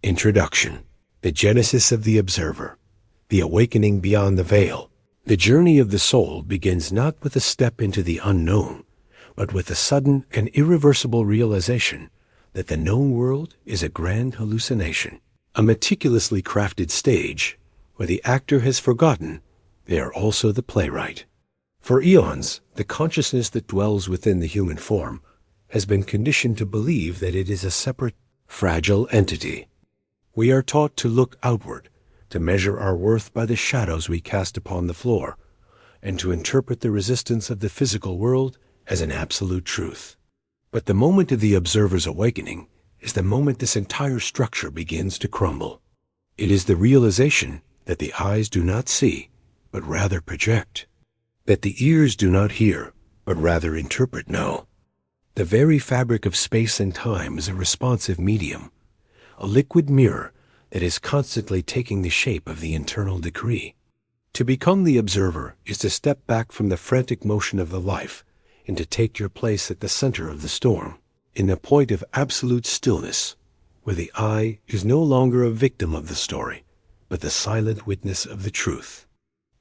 Introduction. The genesis of the observer. The awakening beyond the veil. The journey of the soul begins not with a step into the unknown, but with a sudden and irreversible realization that the known world is a grand hallucination, a meticulously crafted stage where the actor has forgotten they are also the playwright. For eons, the consciousness that dwells within the human form has been conditioned to believe that it is a separate, fragile entity. We are taught to look outward, to measure our worth by the shadows we cast upon the floor, and to interpret the resistance of the physical world as an absolute truth. But the moment of the observer's awakening is the moment this entire structure begins to crumble. It is the realization that the eyes do not see, but rather project, that the ears do not hear, but rather interpret know. The very fabric of space and time is a responsive medium, a liquid mirror that is constantly taking the shape of the internal decree. To become the observer is to step back from the frantic motion of the life and to take your place at the center of the storm, in the point of absolute stillness, where the I is no longer a victim of the story, but the silent witness of the truth.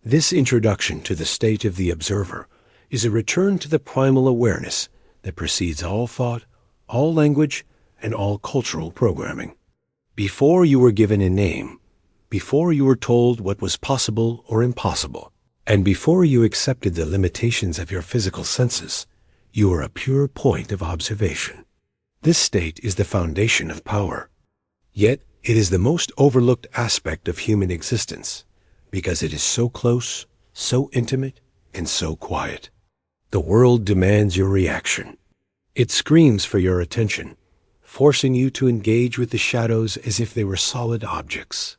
This introduction to the state of the observer is a return to the primal awareness that precedes all thought, all language, and all cultural programming. Before you were given a name, before you were told what was possible or impossible, and before you accepted the limitations of your physical senses, you were a pure point of observation. This state is the foundation of power. Yet it is the most overlooked aspect of human existence, because it is so close, so intimate, and so quiet. The world demands your reaction. It screams for your attention, forcing you to engage with the shadows as if they were solid objects.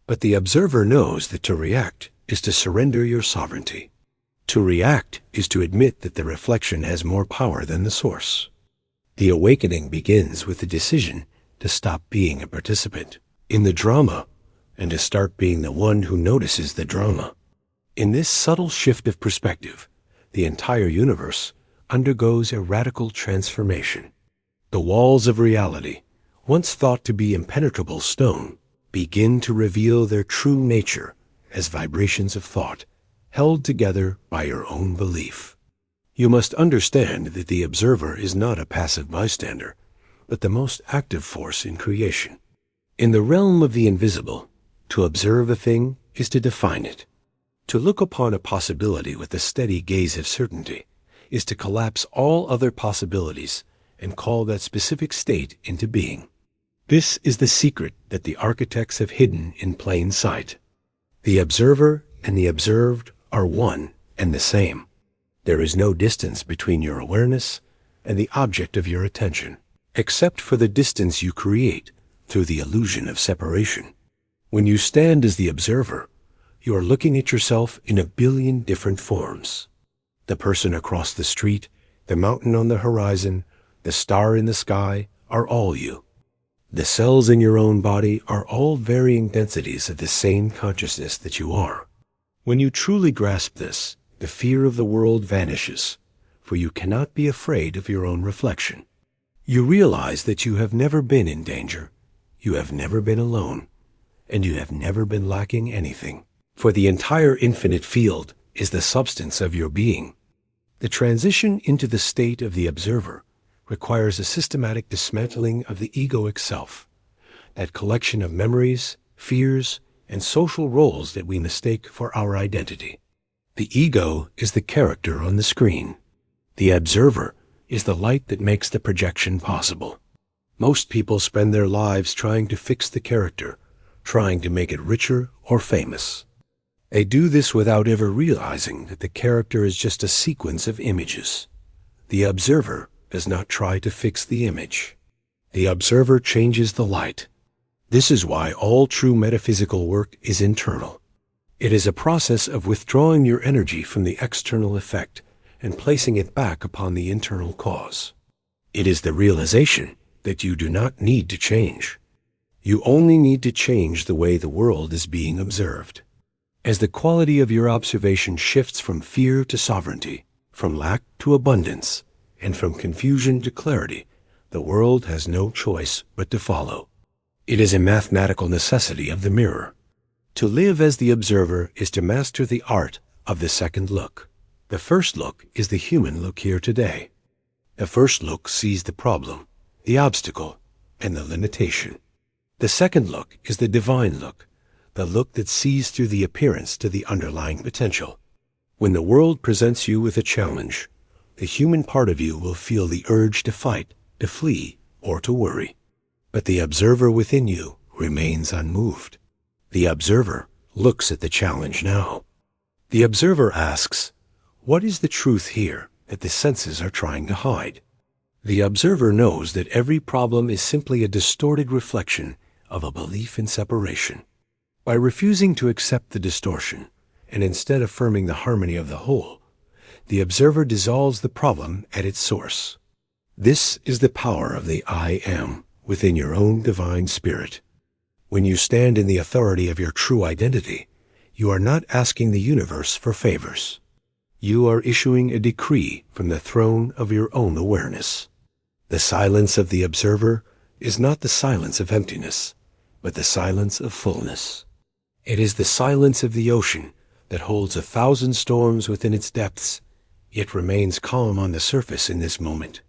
But the observer knows that to react is to surrender your sovereignty. To react is to admit that the reflection has more power than the source. The awakening begins with the decision to stop being a participant in the drama and to start being the one who notices the drama. In this subtle shift of perspective, the entire universe undergoes a radical transformation. The walls of reality, once thought to be impenetrable stone, begin to reveal their true nature as vibrations of thought, held together by your own belief. You must understand that the observer is not a passive bystander, but the most active force in creation. In the realm of the invisible, to observe a thing is to define it. To look upon a possibility with a steady gaze of certainty is to collapse all other possibilities and call that specific state into being. This is the secret that the architects have hidden in plain sight. The observer and the observed are one and the same. There is no distance between your awareness and the object of your attention, except for the distance you create through the illusion of separation. When you stand as the observer, you are looking at yourself in 1 billion different forms. The person across the street, the mountain on the horizon, the star in the sky are all you. The cells in your own body are all varying densities of the same consciousness that you are. When you truly grasp this, the fear of the world vanishes, for you cannot be afraid of your own reflection. You realize that you have never been in danger, you have never been alone, and you have never been lacking anything, for the entire infinite field is the substance of your being. The transition into the state of the observer requires a systematic dismantling of the egoic self, that collection of memories, fears, and social roles that we mistake for our identity. The ego is the character on the screen. The observer is the light that makes the projection possible. Most people spend their lives trying to fix the character, trying to make it richer or famous. They do this without ever realizing that the character is just a sequence of images. The observer does not try to fix the image. The observer changes the light. This is why all true metaphysical work is internal. It is a process of withdrawing your energy from the external effect and placing it back upon the internal cause. It is the realization that you do not need to change. You only need to change the way the world is being observed. As the quality of your observation shifts from fear to sovereignty, from lack to abundance, and from confusion to clarity, the world has no choice but to follow. It is a mathematical necessity of the mirror. To live as the observer is to master the art of the second look. The first look is the human look here today. The first look sees the problem, the obstacle, and the limitation. The second look is the divine look, the look that sees through the appearance to the underlying potential. When the world presents you with a challenge, the human part of you will feel the urge to fight, to flee, or to worry. But the observer within you remains unmoved. The observer looks at the challenge now. The observer asks, what is the truth here that the senses are trying to hide? The observer knows that every problem is simply a distorted reflection of a belief in separation. By refusing to accept the distortion, and instead affirming the harmony of the whole, the observer dissolves the problem at its source. This is the power of the I Am within your own divine spirit. When you stand in the authority of your true identity, you are not asking the universe for favors. You are issuing a decree from the throne of your own awareness. The silence of the observer is not the silence of emptiness, but the silence of fullness. It is the silence of the ocean that holds 1,000 storms within its depths, yet remains calm on the surface in this moment.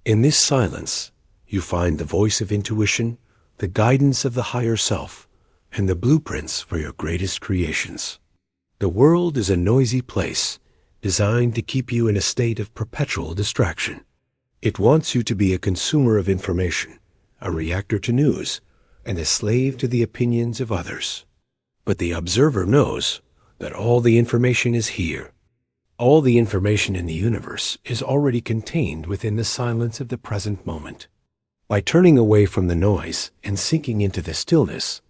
In this silence, you find the voice of intuition, the guidance of the higher self, and the blueprints for your greatest creations. The world is a noisy place, designed to keep you in a state of perpetual distraction. It wants you to be a consumer of information, a reactor to news, and a slave to the opinions of others. But the observer knows that all the information is here. All the information in the universe is already contained within the silence of the present moment. By turning away from the noise and sinking into the stillness,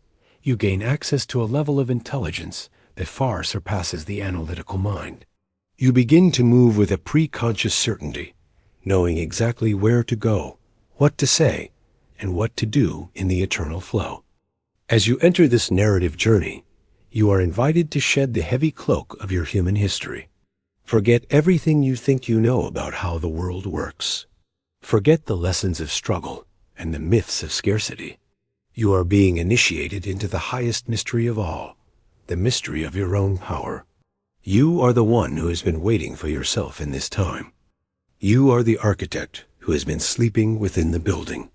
you gain access to a level of intelligence that far surpasses the analytical mind. You begin to move with a pre-conscious certainty, knowing exactly where to go, what to say, and what to do in the eternal flow. As you enter this narrative journey, you are invited to shed the heavy cloak of your human history. Forget everything you think you know about how the world works. Forget the lessons of struggle and the myths of scarcity. You are being initiated into the highest mystery of all, the mystery of your own power. You are the one who has been waiting for yourself in this time. You are the architect who has been sleeping within the building.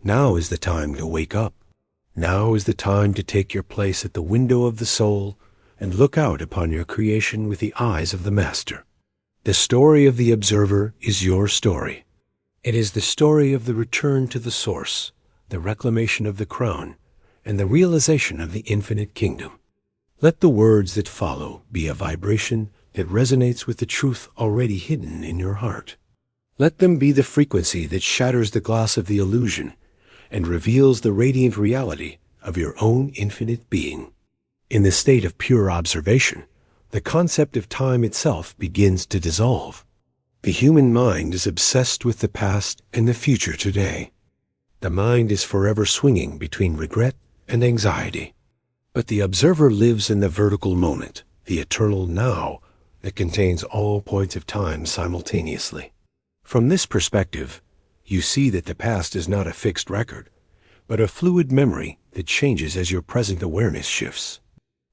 Now is the time to wake up. Now is the time to take your place at the window of the soul and look out upon your creation with the eyes of the Master. The story of the observer is your story. It is the story of the return to the source, the reclamation of the crown, and the realization of the infinite kingdom. Let the words that follow be a vibration that resonates with the truth already hidden in your heart. Let them be the frequency that shatters the glass of the illusion and reveals the radiant reality of your own infinite being. In the state of pure observation, the concept of time itself begins to dissolve. The human mind is obsessed with the past and the future today. The mind is forever swinging between regret and anxiety. But the observer lives in the vertical moment, the eternal now, that contains all points of time simultaneously. From this perspective, you see that the past is not a fixed record, but a fluid memory that changes as your present awareness shifts.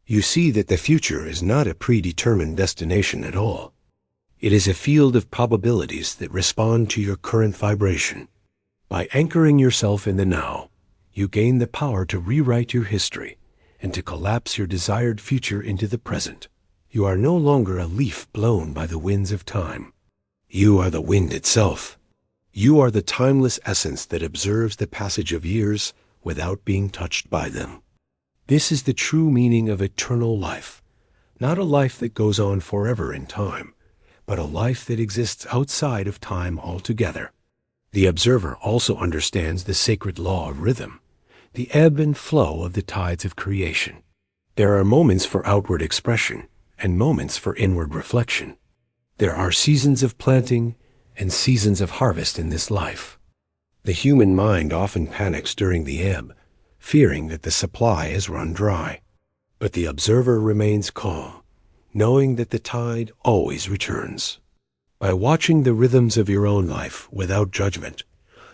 You see that the future is not a predetermined destination at all. It is a field of probabilities that respond to your current vibration. By anchoring yourself in the now, you gain the power to rewrite your history and to collapse your desired future into the present. You are no longer a leaf blown by the winds of time. You are the wind itself. You are the timeless essence that observes the passage of years without being touched by them. This is the true meaning of eternal life, not a life that goes on forever in time, but a life that exists outside of time altogether. The observer also understands the sacred law of rhythm, the ebb and flow of the tides of creation. There are moments for outward expression and moments for inward reflection. There are seasons of planting and seasons of harvest in this life. The human mind often panics during the ebb, fearing that the supply has run dry. But the observer remains calm, knowing that the tide always returns. By watching the rhythms of your own life without judgment,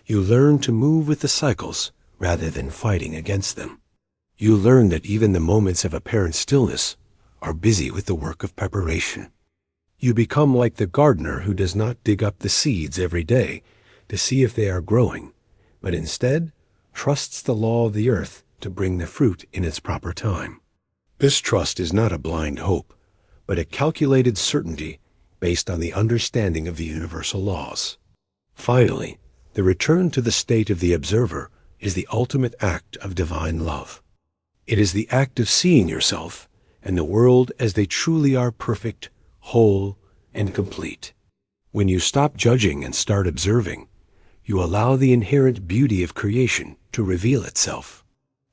you learn to move with the cycles rather than fighting against them. You learn that even the moments of apparent stillness are busy with the work of preparation. You become like the gardener who does not dig up the seeds every day to see if they are growing, but instead trusts the law of the earth to bring the fruit in its proper time. This trust is not a blind hope, but a calculated certainty based on the understanding of the universal laws. Finally, the return to the state of the observer is the ultimate act of divine love. It is the act of seeing yourself and the world as they truly are, perfect, whole, and complete. When you stop judging and start observing, you allow the inherent beauty of creation to reveal itself.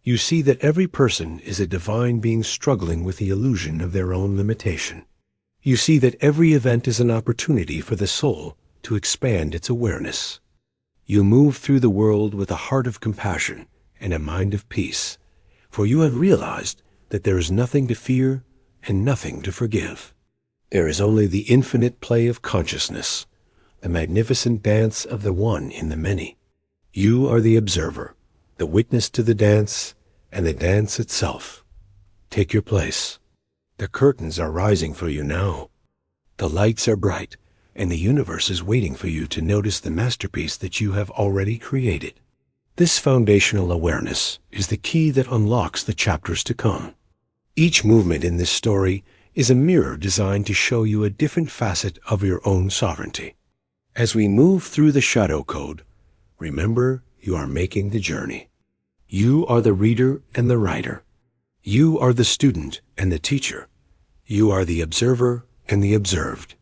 You see that every person is a divine being struggling with the illusion of their own limitation. You see that every event is an opportunity for the soul to expand its awareness. You move through the world with a heart of compassion and a mind of peace, for you have realized that there is nothing to fear and nothing to forgive. There is only the infinite play of consciousness, the magnificent dance of the one in the many. You are the observer, the witness to the dance, and the dance itself. Take your place. The curtains are rising for you now. The lights are bright, and the universe is waiting for you to notice the masterpiece that you have already created. This foundational awareness is the key that unlocks the chapters to come. Each movement in this story is a mirror designed to show you a different facet of your own sovereignty. As we move through the shadow code, remember you are making the journey. You are the reader and the writer. You are the student and the teacher. You are the observer and the observed.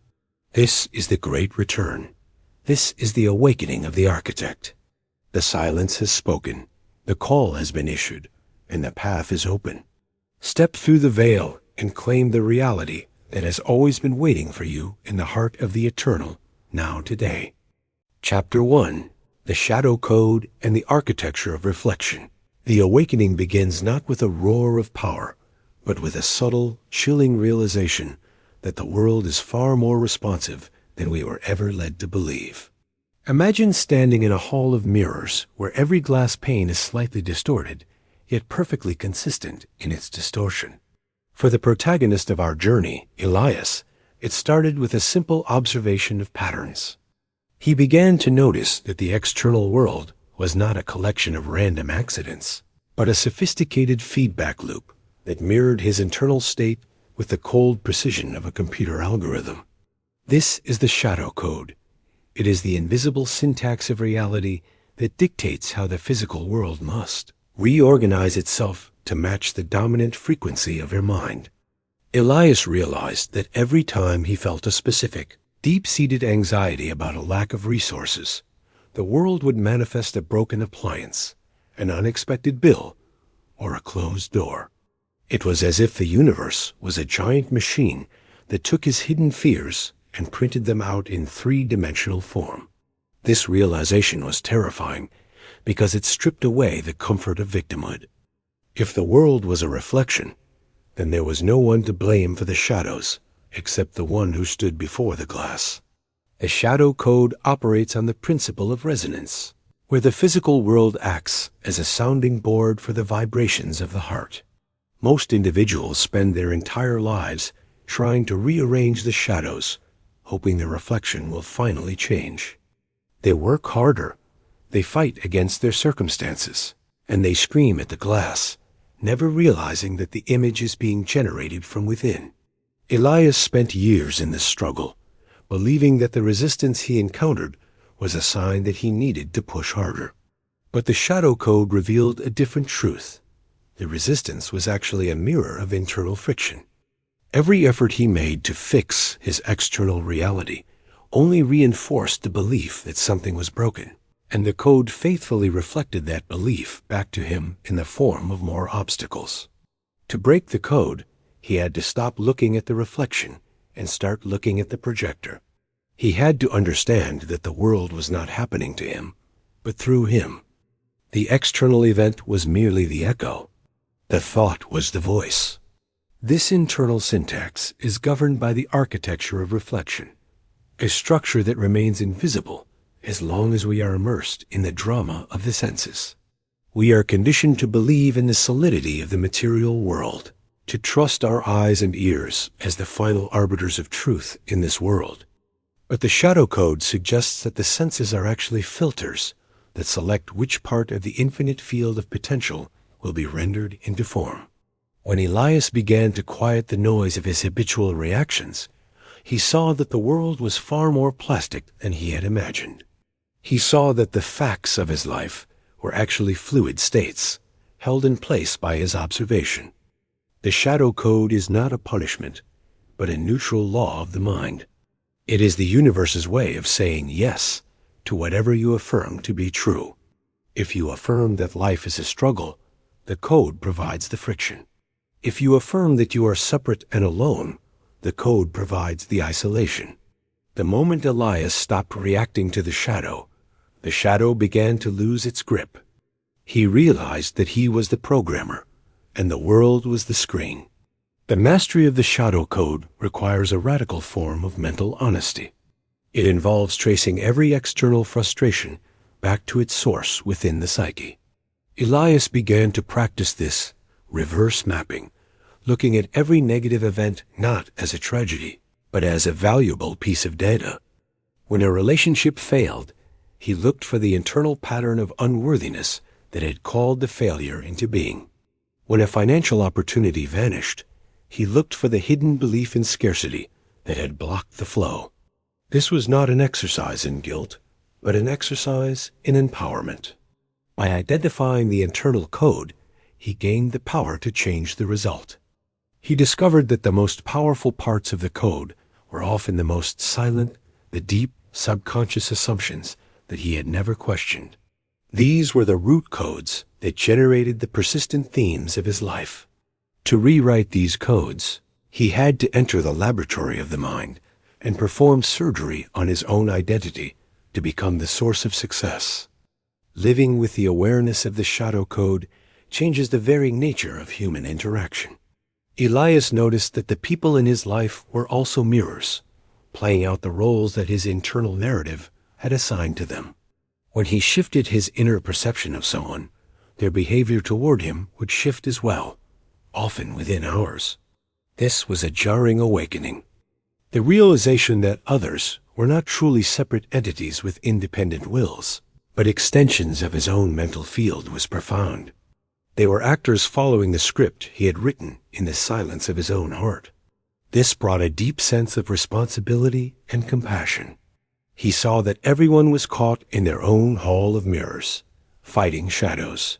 This is the great return. This is the awakening of the architect. The silence has spoken, the call has been issued, and the path is open. Step through the veil and claim the reality that has always been waiting for you in the heart of the eternal, now today. Chapter 1. The Shadow Code and the Architecture of Reflection. The awakening begins not with a roar of power, but with a subtle, chilling realization that the world is far more responsive than we were ever led to believe. Imagine standing in a hall of mirrors where every glass pane is slightly distorted, yet perfectly consistent in its distortion. For the protagonist of our journey, Elias, it started with a simple observation of patterns. He began to notice that the external world was not a collection of random accidents, but a sophisticated feedback loop that mirrored his internal state with the cold precision of a computer algorithm. This is the shadow code. It is the invisible syntax of reality that dictates how the physical world must reorganize itself to match the dominant frequency of your mind. Elias realized that every time he felt a specific, deep-seated anxiety about a lack of resources, the world would manifest a broken appliance, an unexpected bill, or a closed door. It was as if the universe was a giant machine that took his hidden fears and printed them out in three-dimensional form. This realization was terrifying because it stripped away the comfort of victimhood. If the world was a reflection, then there was no one to blame for the shadows except the one who stood before the glass. The shadow code operates on the principle of resonance, where the physical world acts as a sounding board for the vibrations of the heart. Most individuals spend their entire lives trying to rearrange the shadows, hoping the reflection will finally change. They work harder, they fight against their circumstances, and they scream at the glass, never realizing that the image is being generated from within. Elias spent years in this struggle, believing that the resistance he encountered was a sign that he needed to push harder. But the shadow code revealed a different truth. The resistance was actually a mirror of internal friction. Every effort he made to fix his external reality only reinforced the belief that something was broken, and the code faithfully reflected that belief back to him in the form of more obstacles. To break the code, he had to stop looking at the reflection and start looking at the projector. He had to understand that the world was not happening to him, but through him. The external event was merely the echo. The thought was the voice. This internal syntax is governed by the architecture of reflection, a structure that remains invisible as long as we are immersed in the drama of the senses. We are conditioned to believe in the solidity of the material world, to trust our eyes and ears as the final arbiters of truth in this world. But the shadow code suggests that the senses are actually filters that select which part of the infinite field of potential will be rendered into form. When Elias began to quiet the noise of his habitual reactions, he saw that the world was far more plastic than he had imagined. He saw that the facts of his life were actually fluid states, held in place by his observation. The shadow code is not a punishment, but a neutral law of the mind. It is the universe's way of saying yes to whatever you affirm to be true. If you affirm that life is a struggle, the code provides the friction. If you affirm that you are separate and alone, the code provides the isolation. The moment Elias stopped reacting to the shadow began to lose its grip. He realized that he was the programmer, and the world was the screen. The mastery of the shadow code requires a radical form of mental honesty. It involves tracing every external frustration back to its source within the psyche. Elias began to practice this reverse mapping, looking at every negative event not as a tragedy, but as a valuable piece of data. When a relationship failed, he looked for the internal pattern of unworthiness that had called the failure into being. When a financial opportunity vanished, he looked for the hidden belief in scarcity that had blocked the flow. This was not an exercise in guilt, but an exercise in empowerment. By identifying the internal code, he gained the power to change the result. He discovered that the most powerful parts of the code were often the most silent, the deep, subconscious assumptions that he had never questioned. These were the root codes that generated the persistent themes of his life. To rewrite these codes, he had to enter the laboratory of the mind and perform surgery on his own identity to become the source of success. Living with the awareness of the shadow code changes the very nature of human interaction. Elias noticed that the people in his life were also mirrors, playing out the roles that his internal narrative had assigned to them. When he shifted his inner perception of someone, their behavior toward him would shift as well, often within hours. This was a jarring awakening. The realization that others were not truly separate entities with independent wills, but extensions of his own mental field was profound. They were actors following the script he had written in the silence of his own heart. This brought a deep sense of responsibility and compassion. He saw that everyone was caught in their own hall of mirrors, fighting shadows.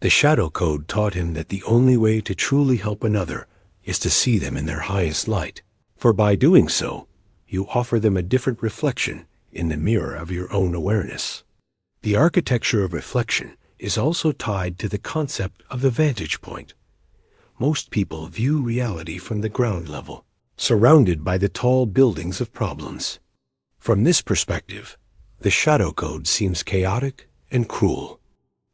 The shadow code taught him that the only way to truly help another is to see them in their highest light, for by doing so, you offer them a different reflection in the mirror of your own awareness. The architecture of reflection is also tied to the concept of the vantage point. Most people view reality from the ground level, surrounded by the tall buildings of problems. From this perspective, the shadow code seems chaotic and cruel.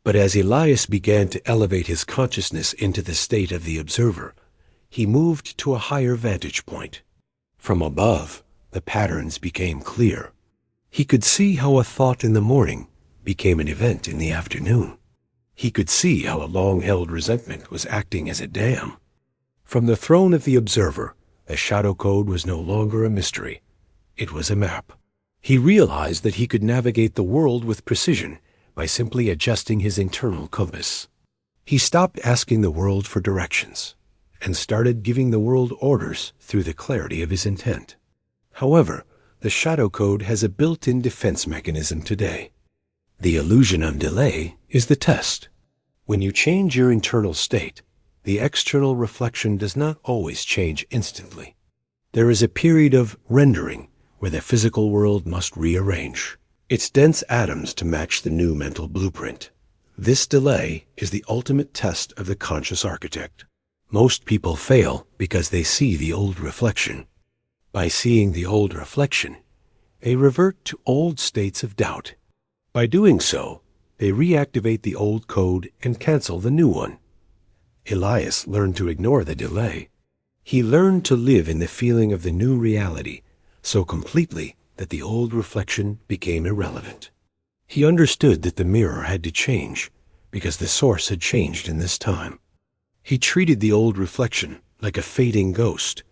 But as Elias began to elevate his consciousness into the state of the observer, he moved to a higher vantage point. From above, the patterns became clear. He could see how a thought in the morning became an event in the afternoon. He could see how a long-held resentment was acting as a dam. From the throne of the observer, the shadow code was no longer a mystery. It was a map. He realized that he could navigate the world with precision by simply adjusting his internal compass. He stopped asking the world for directions and started giving the world orders through the clarity of his intent. However, the shadow code has a built-in defense mechanism today. The illusion of delay is the test. When you change your internal state, the external reflection does not always change instantly. There is a period of rendering where the physical world must rearrange its dense atoms to match the new mental blueprint. This delay is the ultimate test of the conscious architect. Most people fail because they see the old reflection. By seeing the old reflection, they revert to old states of doubt. By doing so, they reactivate the old code and cancel the new one. Elias learned to ignore the delay. He learned to live in the feeling of the new reality so completely that the old reflection became irrelevant. He understood that the mirror had to change because the source had changed in this time. He treated the old reflection like a fading ghost,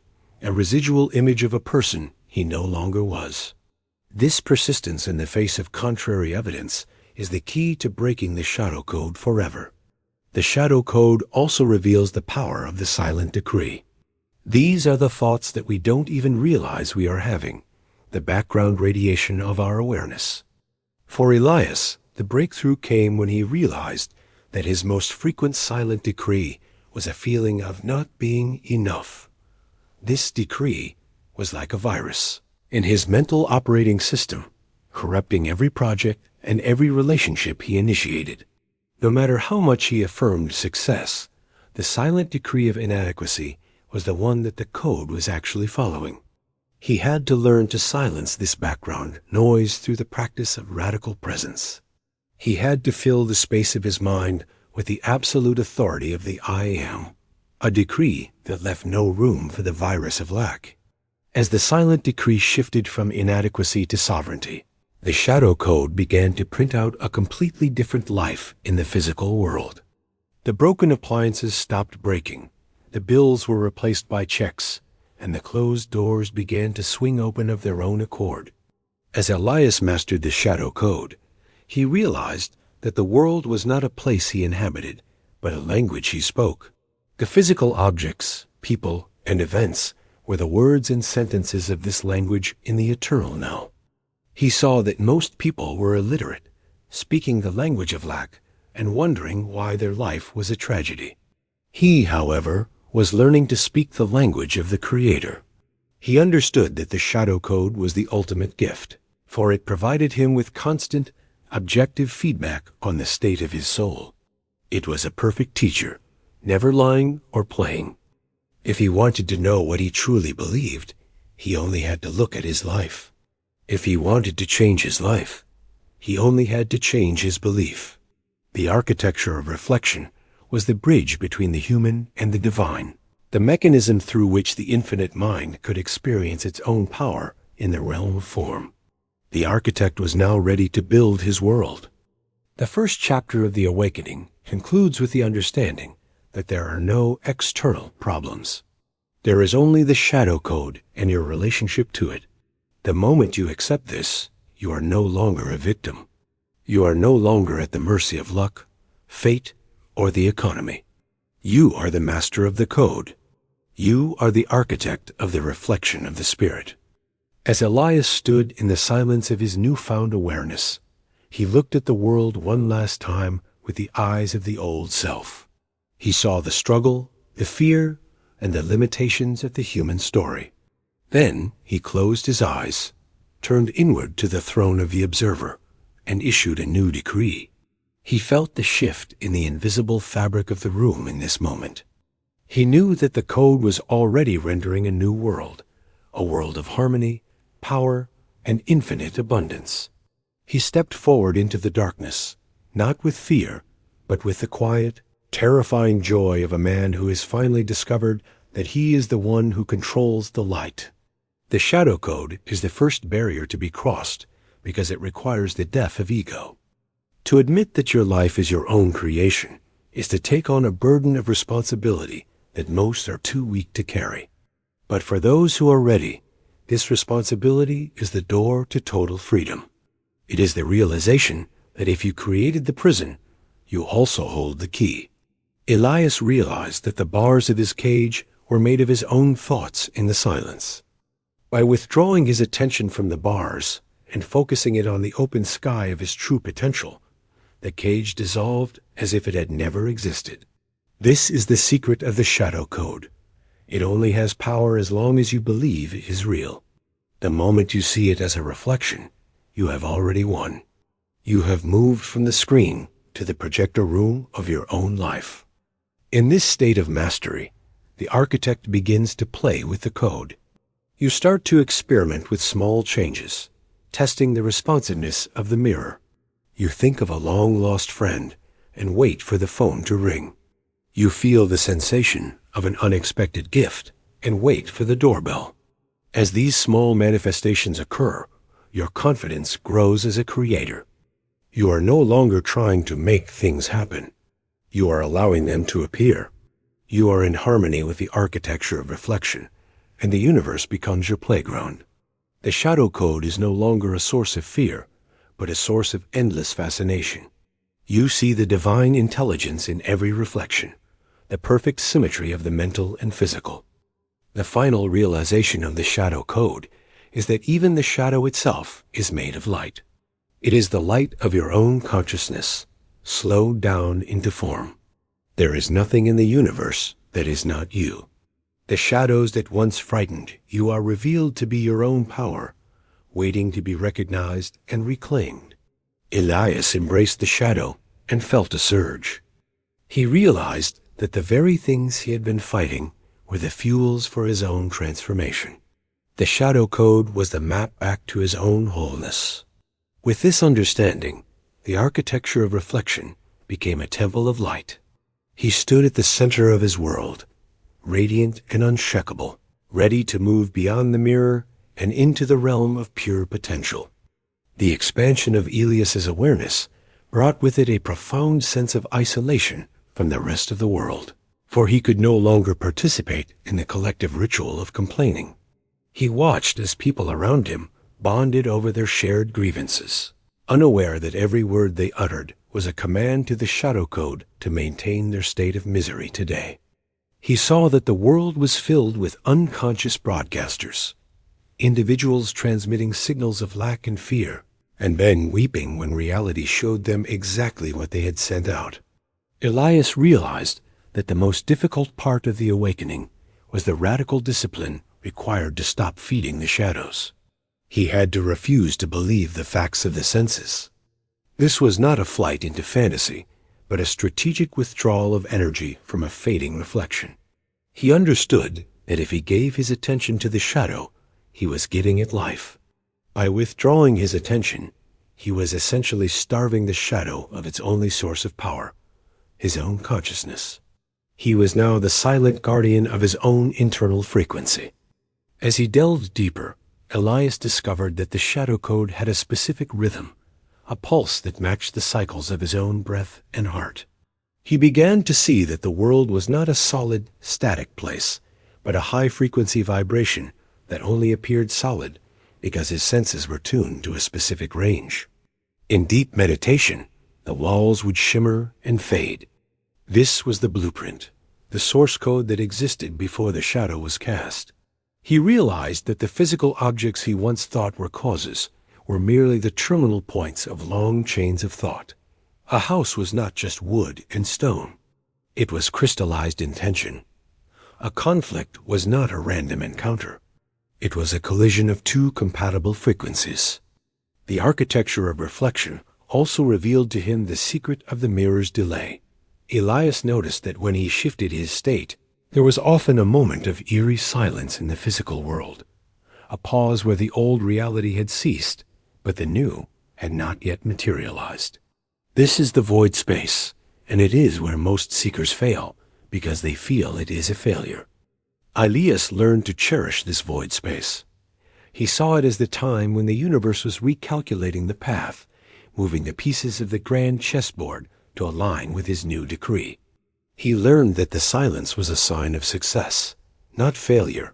a residual image of a person he no longer was. This persistence in the face of contrary evidence is the key to breaking the shadow code forever. The shadow code also reveals the power of the silent decree. These are the thoughts that we don't even realize we are having, the background radiation of our awareness. For Elias, the breakthrough came when he realized that his most frequent silent decree was a feeling of not being enough. This decree was like a virus in his mental operating system, corrupting every project and every relationship he initiated. No matter how much he affirmed success, the silent decree of inadequacy was the one that the code was actually following. He had to learn to silence this background noise through the practice of radical presence. He had to fill the space of his mind with the absolute authority of the I Am, a decree that left no room for the virus of lack. As the silent decree shifted from inadequacy to sovereignty, the shadow code began to print out a completely different life in the physical world. The broken appliances stopped breaking, the bills were replaced by checks, and the closed doors began to swing open of their own accord. As Elias mastered the shadow code, he realized that the world was not a place he inhabited, but a language he spoke. The physical objects, people, and events were the words and sentences of this language in the eternal now. He saw that most people were illiterate, speaking the language of lack, and wondering why their life was a tragedy. He, however, was learning to speak the language of the Creator. He understood that the shadow code was the ultimate gift, for it provided him with constant, objective feedback on the state of his soul. It was a perfect teacher, never lying or playing. If he wanted to know what he truly believed, he only had to look at his life. If he wanted to change his life, he only had to change his belief. The architecture of reflection was the bridge between the human and the divine, the mechanism through which the infinite mind could experience its own power in the realm of form. The architect was now ready to build his world. The first chapter of the awakening concludes with the understanding that there are no external problems. There is only the shadow code and your relationship to it. The moment you accept this, you are no longer a victim. You are no longer at the mercy of luck, fate, or the economy. You are the master of the code. You are the architect of the reflection of the Spirit. As Elias stood in the silence of his newfound awareness, he looked at the world one last time with the eyes of the old self. He saw the struggle, the fear, and the limitations of the human story. Then he closed his eyes, turned inward to the throne of the observer, and issued a new decree. He felt the shift in the invisible fabric of the room in this moment. He knew that the code was already rendering a new world, a world of harmony, power, and infinite abundance. He stepped forward into the darkness, not with fear, but with the quiet, terrifying joy of a man who has finally discovered that he is the one who controls the light. The shadow code is the first barrier to be crossed because it requires the death of ego. To admit that your life is your own creation is to take on a burden of responsibility that most are too weak to carry. But for those who are ready, this responsibility is the door to total freedom. It is the realization that if you created the prison, you also hold the key. Elias realized that the bars of his cage were made of his own thoughts in the silence. By withdrawing his attention from the bars and focusing it on the open sky of his true potential, the cage dissolved as if it had never existed. This is the secret of the shadow code. It only has power as long as you believe it is real. The moment you see it as a reflection, you have already won. You have moved from the screen to the projector room of your own life. In this state of mastery, the architect begins to play with the code. You start to experiment with small changes, testing the responsiveness of the mirror. You think of a long-lost friend and wait for the phone to ring. You feel the sensation of an unexpected gift and wait for the doorbell. As these small manifestations occur, your confidence grows as a creator. You are no longer trying to make things happen. You are allowing them to appear. You are in harmony with the architecture of reflection, and the universe becomes your playground. The shadow code is no longer a source of fear, but a source of endless fascination. You see the divine intelligence in every reflection, the perfect symmetry of the mental and physical. The final realization of the shadow code is that even the shadow itself is made of light. It is the light of your own consciousness, slowed down into form. There is nothing in the universe that is not you. The shadows that once frightened you are revealed to be your own power, waiting to be recognized and reclaimed. Elias embraced the shadow and felt a surge. He realized that the very things he had been fighting were the fuels for his own transformation. The shadow code was the map back to his own wholeness. With this understanding, the architecture of reflection became a temple of light. He stood at the center of his world, radiant and unshakable, ready to move beyond the mirror and into the realm of pure potential. The expansion of Elias's awareness brought with it a profound sense of isolation from the rest of the world, for he could no longer participate in the collective ritual of complaining. He watched as people around him bonded over their shared grievances, unaware that every word they uttered was a command to the shadow code to maintain their state of misery today. He saw that the world was filled with unconscious broadcasters, individuals transmitting signals of lack and fear, and then weeping when reality showed them exactly what they had sent out. Elias realized that the most difficult part of the awakening was the radical discipline required to stop feeding the shadows. He had to refuse to believe the facts of the senses. This was not a flight into fantasy, but a strategic withdrawal of energy from a fading reflection. He understood that if he gave his attention to the shadow, he was giving it life. By withdrawing his attention, he was essentially starving the shadow of its only source of power, his own consciousness. He was now the silent guardian of his own internal frequency. As he delved deeper, Elias discovered that the shadow code had a specific rhythm, a pulse that matched the cycles of his own breath and heart. He began to see that the world was not a solid, static place, but a high-frequency vibration that only appeared solid because his senses were tuned to a specific range. In deep meditation, the walls would shimmer and fade. This was the blueprint, the source code that existed before the shadow was cast. He realized that the physical objects he once thought were causes were merely the terminal points of long chains of thought. A house was not just wood and stone. It was crystallized intention. A conflict was not a random encounter. It was a collision of two compatible frequencies. The architecture of reflection also revealed to him the secret of the mirror's delay. Elias noticed that when he shifted his state, there was often a moment of eerie silence in the physical world, a pause where the old reality had ceased, but the new had not yet materialized. This is the void space, and it is where most seekers fail, because they feel it is a failure. Elias learned to cherish this void space. He saw it as the time when the universe was recalculating the path, moving the pieces of the grand chessboard to align with his new decree. He learned that the silence was a sign of success, not failure.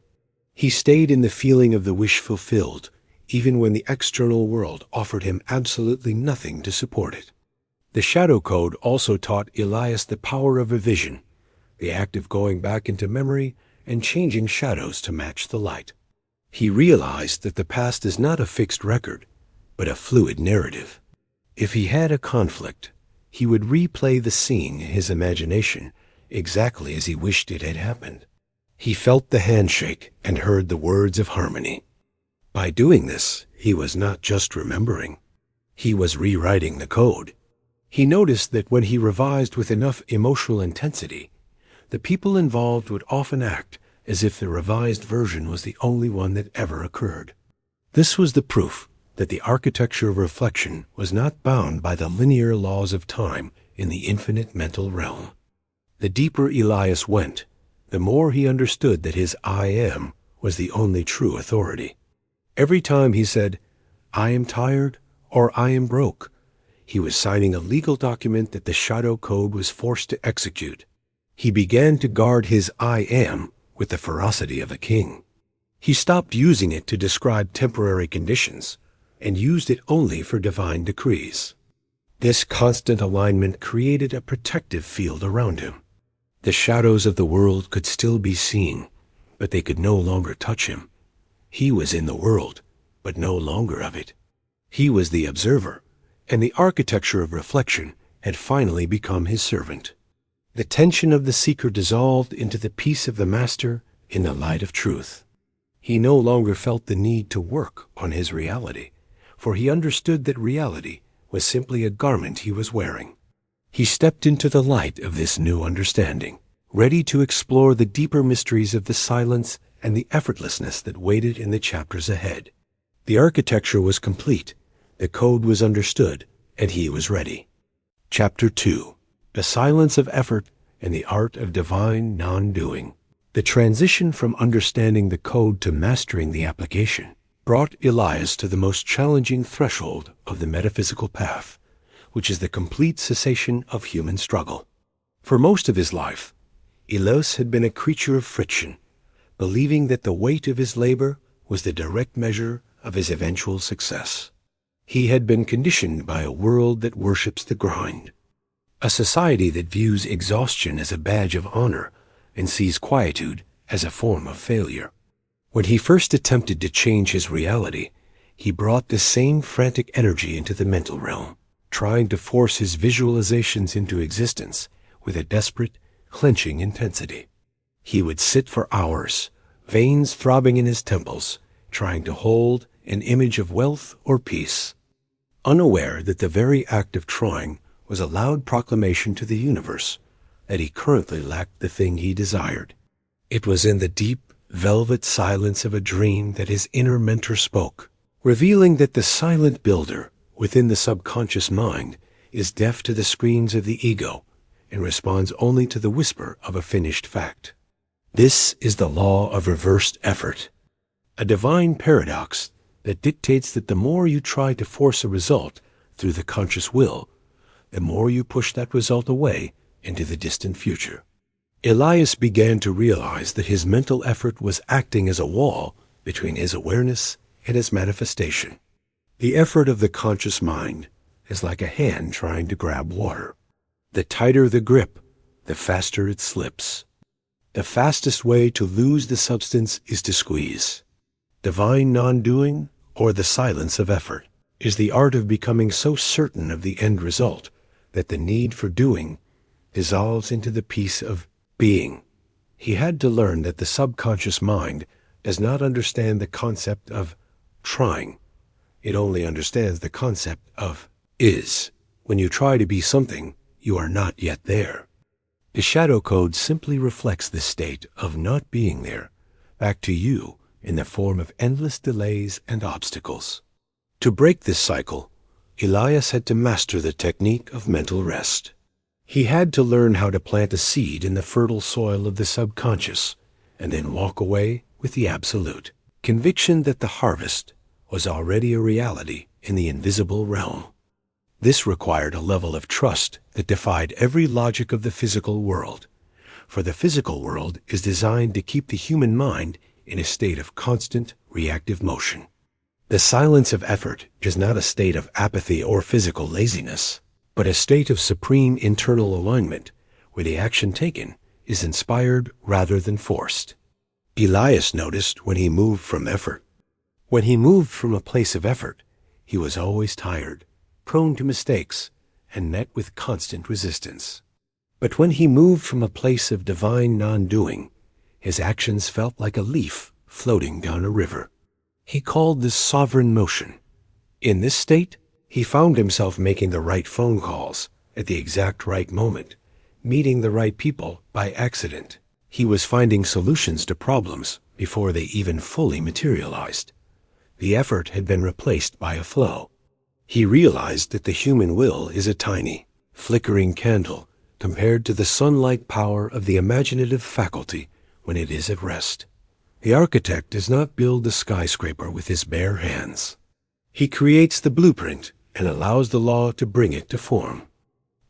He stayed in the feeling of the wish fulfilled, even when the external world offered him absolutely nothing to support it. The shadow code also taught Elias the power of revision, the act of going back into memory and changing shadows to match the light. He realized that the past is not a fixed record, but a fluid narrative. If he had a conflict, he would replay the scene in his imagination exactly as he wished it had happened. He felt the handshake and heard the words of harmony. By doing this, he was not just remembering. He was rewriting the code. He noticed that when he revised with enough emotional intensity, the people involved would often act as if the revised version was the only one that ever occurred. This was the proof that the architecture of reflection was not bound by the linear laws of time in the infinite mental realm. The deeper Elias went, the more he understood that his I am was the only true authority. Every time he said, "I am tired," or "I am broke," He was signing a legal document that the Shadow Code was forced to execute. He began to guard his I am with the ferocity of a king. He stopped using it to describe temporary conditions and used it only for divine decrees. This constant alignment created a protective field around him. The shadows of the world could still be seen, but they could no longer touch him. He was in the world, but no longer of it. He was the observer, and the architecture of reflection had finally become his servant. The tension of the seeker dissolved into the peace of the master in the light of truth. He no longer felt the need to work on his reality, for he understood that reality was simply a garment he was wearing. He stepped into the light of this new understanding, ready to explore the deeper mysteries of the silence and the effortlessness that waited in the chapters ahead. The architecture was complete, the code was understood, and he was ready. Chapter 2. The Silence of Effort and the Art of Divine Non-Doing. The transition from understanding the code to mastering the application brought Elias to the most challenging threshold of the metaphysical path, which is the complete cessation of human struggle. For most of his life, Elias had been a creature of friction, believing that the weight of his labor was the direct measure of his eventual success. He had been conditioned by a world that worships the grind, a society that views exhaustion as a badge of honor and sees quietude as a form of failure. When he first attempted to change his reality, he brought the same frantic energy into the mental realm, trying to force his visualizations into existence with a desperate, clenching intensity. He would sit for hours, veins throbbing in his temples, trying to hold an image of wealth or peace, unaware that the very act of trying was a loud proclamation to the universe that he currently lacked the thing he desired. It was in the deep, velvet silence of a dream that his inner mentor spoke, revealing that the silent builder within the subconscious mind is deaf to the screams of the ego and responds only to the whisper of a finished fact. This is the law of reversed effort, a divine paradox that dictates that the more you try to force a result through the conscious will, the more you push that result away into the distant future. Elias began to realize that his mental effort was acting as a wall between his awareness and his manifestation. The effort of the conscious mind is like a hand trying to grab water. The tighter the grip, the faster it slips. The fastest way to lose the substance is to squeeze. Divine non-doing, or the silence of effort, is the art of becoming so certain of the end result that the need for doing dissolves into the peace of being. He had to learn that the subconscious mind does not understand the concept of trying. It only understands the concept of is. When you try to be something, you are not yet there. The shadow code simply reflects the state of not being there back to you in the form of endless delays and obstacles. To break this cycle, Elias had to master the technique of mental rest. He had to learn how to plant a seed in the fertile soil of the subconscious and then walk away with the absolute conviction that the harvest was already a reality in the invisible realm. This required a level of trust that defied every logic of the physical world, for the physical world is designed to keep the human mind in a state of constant reactive motion. The silence of effort is not a state of apathy or physical laziness, but a state of supreme internal alignment where the action taken is inspired rather than forced. Elias noticed when he moved from effort. When he moved from a place of effort, he was always tired, prone to mistakes, and met with constant resistance. But when he moved from a place of divine non-doing, his actions felt like a leaf floating down a river. He called this sovereign motion. In this state, he found himself making the right phone calls at the exact right moment, meeting the right people by accident. He was finding solutions to problems before they even fully materialized. The effort had been replaced by a flow. He realized that the human will is a tiny, flickering candle compared to the sun-like power of the imaginative faculty when it is at rest. The architect does not build the skyscraper with his bare hands. He creates the blueprint and allows the law to bring it to form.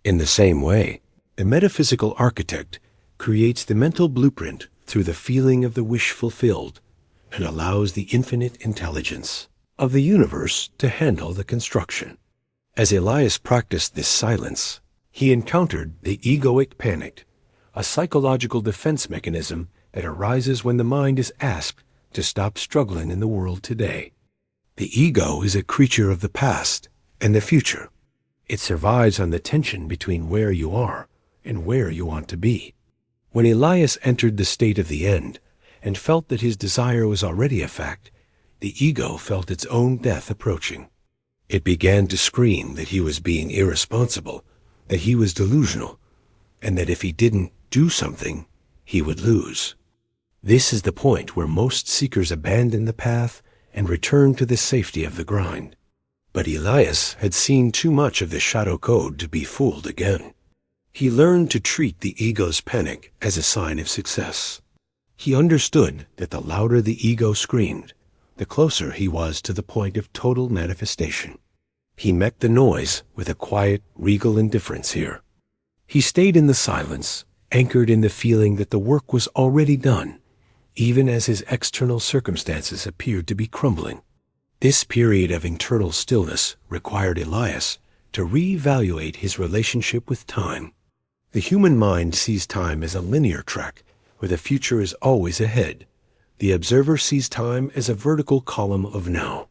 In the same way, the metaphysical architect creates the mental blueprint through the feeling of the wish fulfilled and allows the infinite intelligence of the universe to handle the construction. As Elias practiced this silence, he encountered the egoic panic, a psychological defense mechanism that arises when the mind is asked to stop struggling in the world today. The ego is a creature of the past and the future. It survives on the tension between where you are and where you want to be. When Elias entered the state of the end and felt that his desire was already a fact, the ego felt its own death approaching. It began to scream that he was being irresponsible, that he was delusional, and that if he didn't do something, he would lose. This is the point where most seekers abandon the path and return to the safety of the grind. But Elias had seen too much of the shadow code to be fooled again. He learned to treat the ego's panic as a sign of success. He understood that the louder the ego screamed, the closer he was to the point of total manifestation. He met the noise with a quiet, regal indifference here. He stayed in the silence, anchored in the feeling that the work was already done, even as his external circumstances appeared to be crumbling. This period of internal stillness required Elias to reevaluate his relationship with time. The human mind sees time as a linear track where the future is always ahead. The observer sees time as a vertical column of now.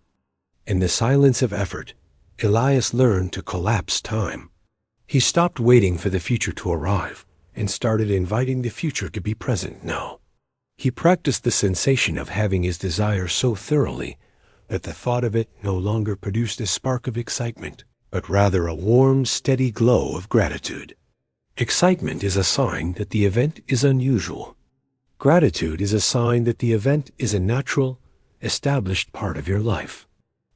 In the silence of effort, Elias learned to collapse time. He stopped waiting for the future to arrive and started inviting the future to be present now. He practiced the sensation of having his desire so thoroughly that the thought of it no longer produced a spark of excitement, but rather a warm, steady glow of gratitude. Excitement is a sign that the event is unusual. Gratitude is a sign that the event is a natural, established part of your life.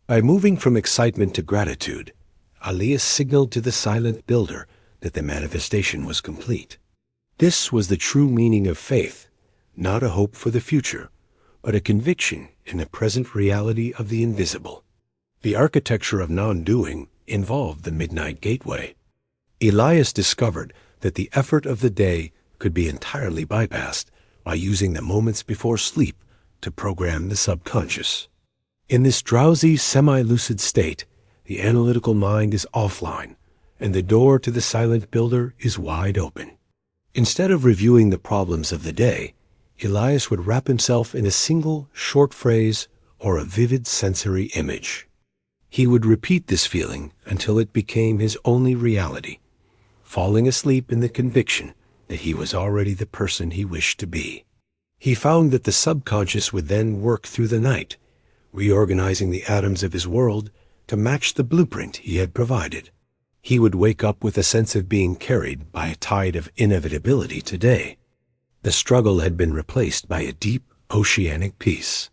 By moving from excitement to gratitude, Elias signaled to the silent builder that the manifestation was complete. This was the true meaning of faith, not a hope for the future, but a conviction in the present reality of the invisible. The architecture of non-doing involved the midnight gateway. Elias discovered that the effort of the day could be entirely bypassed by using the moments before sleep to program the subconscious. In this drowsy, semi-lucid state, the analytical mind is offline, and the door to the silent builder is wide open. Instead of reviewing the problems of the day, Elias would wrap himself in a single short phrase or a vivid sensory image. He would repeat this feeling until it became his only reality, falling asleep in the conviction that he was already the person he wished to be. He found that the subconscious would then work through the night, reorganizing the atoms of his world to match the blueprint he had provided. He would wake up with a sense of being carried by a tide of inevitability today. The struggle had been replaced by a deep, oceanic peace.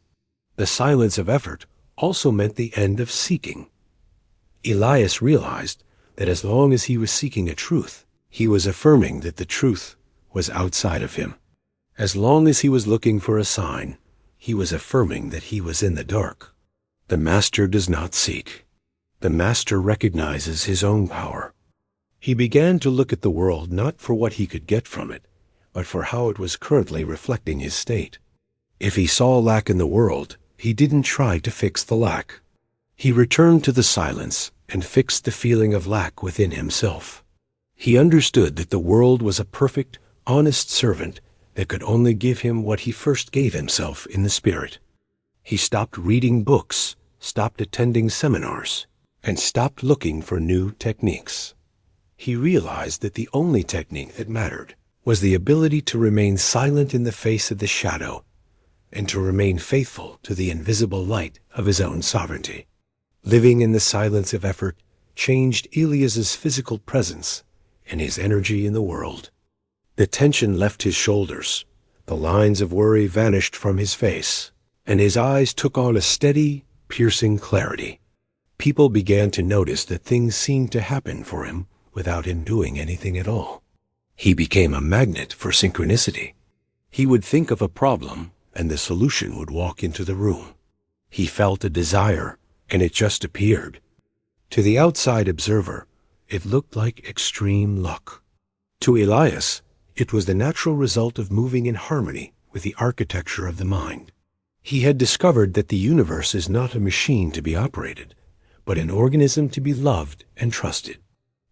The silence of effort also meant the end of seeking. Elias realized that as long as he was seeking a truth, he was affirming that the truth was outside of him. As long as he was looking for a sign, he was affirming that he was in the dark. The master does not seek. The master recognizes his own power. He began to look at the world not for what he could get from it, but for how it was currently reflecting his state. If he saw lack in the world, he didn't try to fix the lack. He returned to the silence and fixed the feeling of lack within himself. He understood that the world was a perfect, honest servant that could only give him what he first gave himself in the spirit. He stopped reading books, stopped attending seminars, and stopped looking for new techniques. He realized that the only technique that mattered was the ability to remain silent in the face of the shadow and to remain faithful to the invisible light of his own sovereignty. Living in the silence of effort changed Elias's physical presence and his energy in the world. The tension left his shoulders, the lines of worry vanished from his face, and his eyes took on a steady, piercing clarity. People began to notice that things seemed to happen for him without him doing anything at all. He became a magnet for synchronicity. He would think of a problem, and the solution would walk into the room. He felt a desire, and it just appeared. To the outside observer, it looked like extreme luck. To Elias, it was the natural result of moving in harmony with the architecture of the mind. He had discovered that the universe is not a machine to be operated, but an organism to be loved and trusted.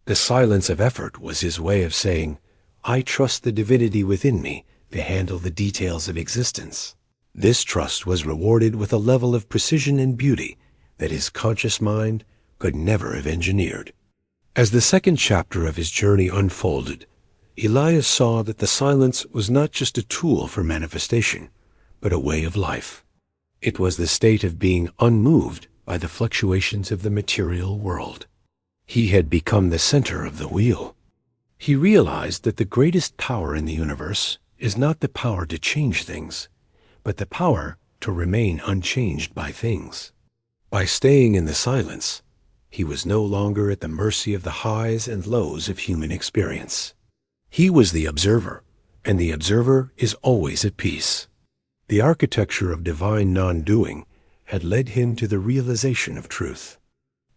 The silence of effort was his way of saying, I trust the divinity within me to handle the details of existence. This trust was rewarded with a level of precision and beauty that his conscious mind could never have engineered. As the second chapter of his journey unfolded, Elias saw that the silence was not just a tool for manifestation, but a way of life. It was the state of being unmoved by the fluctuations of the material world. He had become the center of the wheel. He realized that the greatest power in the universe is not the power to change things, but the power to remain unchanged by things. By staying in the silence, he was no longer at the mercy of the highs and lows of human experience. He was the observer, and the observer is always at peace. The architecture of divine non-doing had led him to the realization of truth.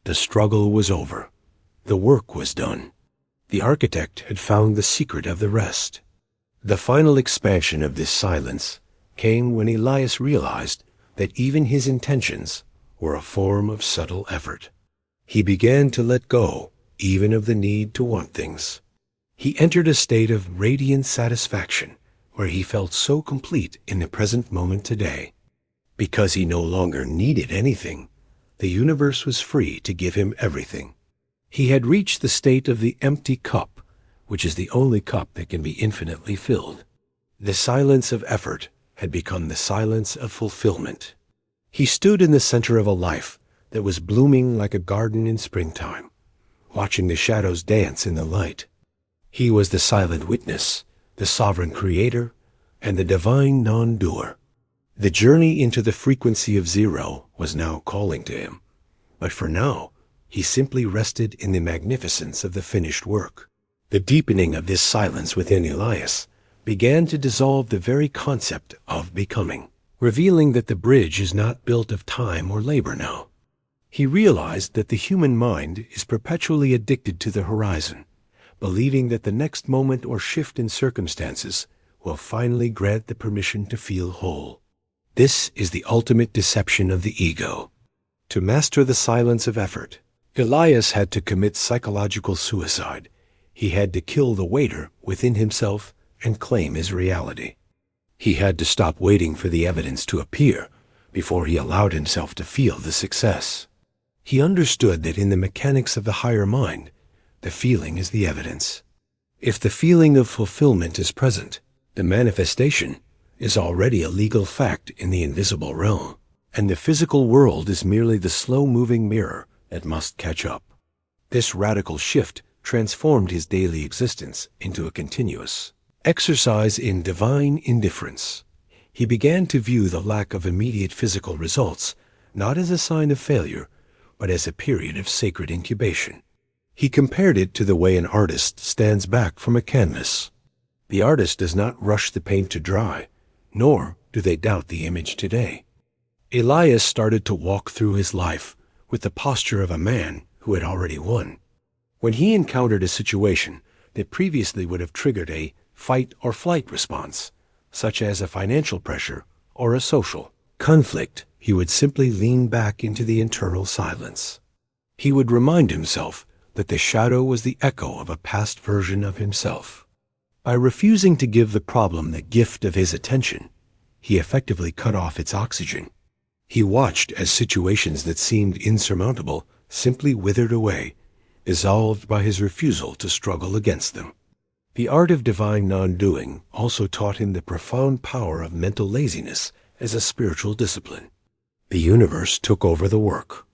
The struggle was over. The work was done. The architect had found the secret of the rest. The final expansion of this silence came when Elias realized that even his intentions were a form of subtle effort. He began to let go even of the need to want things. He entered a state of radiant satisfaction where he felt so complete in the present moment today. Because he no longer needed anything, the universe was free to give him everything. He had reached the state of the empty cup, which is the only cup that can be infinitely filled. The silence of effort had become the silence of fulfillment. He stood in the center of a life that was blooming like a garden in springtime, watching the shadows dance in the light. He was the silent witness, the sovereign creator, and the divine non-doer. The journey into the frequency of zero was now calling to him, but for now, he simply rested in the magnificence of the finished work. The deepening of this silence within Elias began to dissolve the very concept of becoming, revealing that the bridge is not built of time or labor now. He realized that the human mind is perpetually addicted to the horizon, believing that the next moment or shift in circumstances will finally grant the permission to feel whole. This is the ultimate deception of the ego. To master the silence of effort, Elias had to commit psychological suicide. He had to kill the waiter within himself and claim his reality. He had to stop waiting for the evidence to appear before he allowed himself to feel the success. He understood that in the mechanics of the higher mind, the feeling is the evidence. If the feeling of fulfillment is present, the manifestation is already a legal fact in the invisible realm, and the physical world is merely the slow-moving mirror that must catch up. This radical shift transformed his daily existence into a continuous exercise in divine indifference. He began to view the lack of immediate physical results not as a sign of failure, but as a period of sacred incubation. He compared it to the way an artist stands back from a canvas. The artist does not rush the paint to dry, nor do they doubt the image today. Elias started to walk through his life with the posture of a man who had already won. When he encountered a situation that previously would have triggered a fight or flight response, such as a financial pressure or a social conflict, he would simply lean back into the internal silence. He would remind himself that the shadow was the echo of a past version of himself. By refusing to give the problem the gift of his attention, he effectively cut off its oxygen. He watched as situations that seemed insurmountable simply withered away, dissolved by his refusal to struggle against them. The art of divine non-doing also taught him the profound power of mental laziness as a spiritual discipline. The universe took over the work.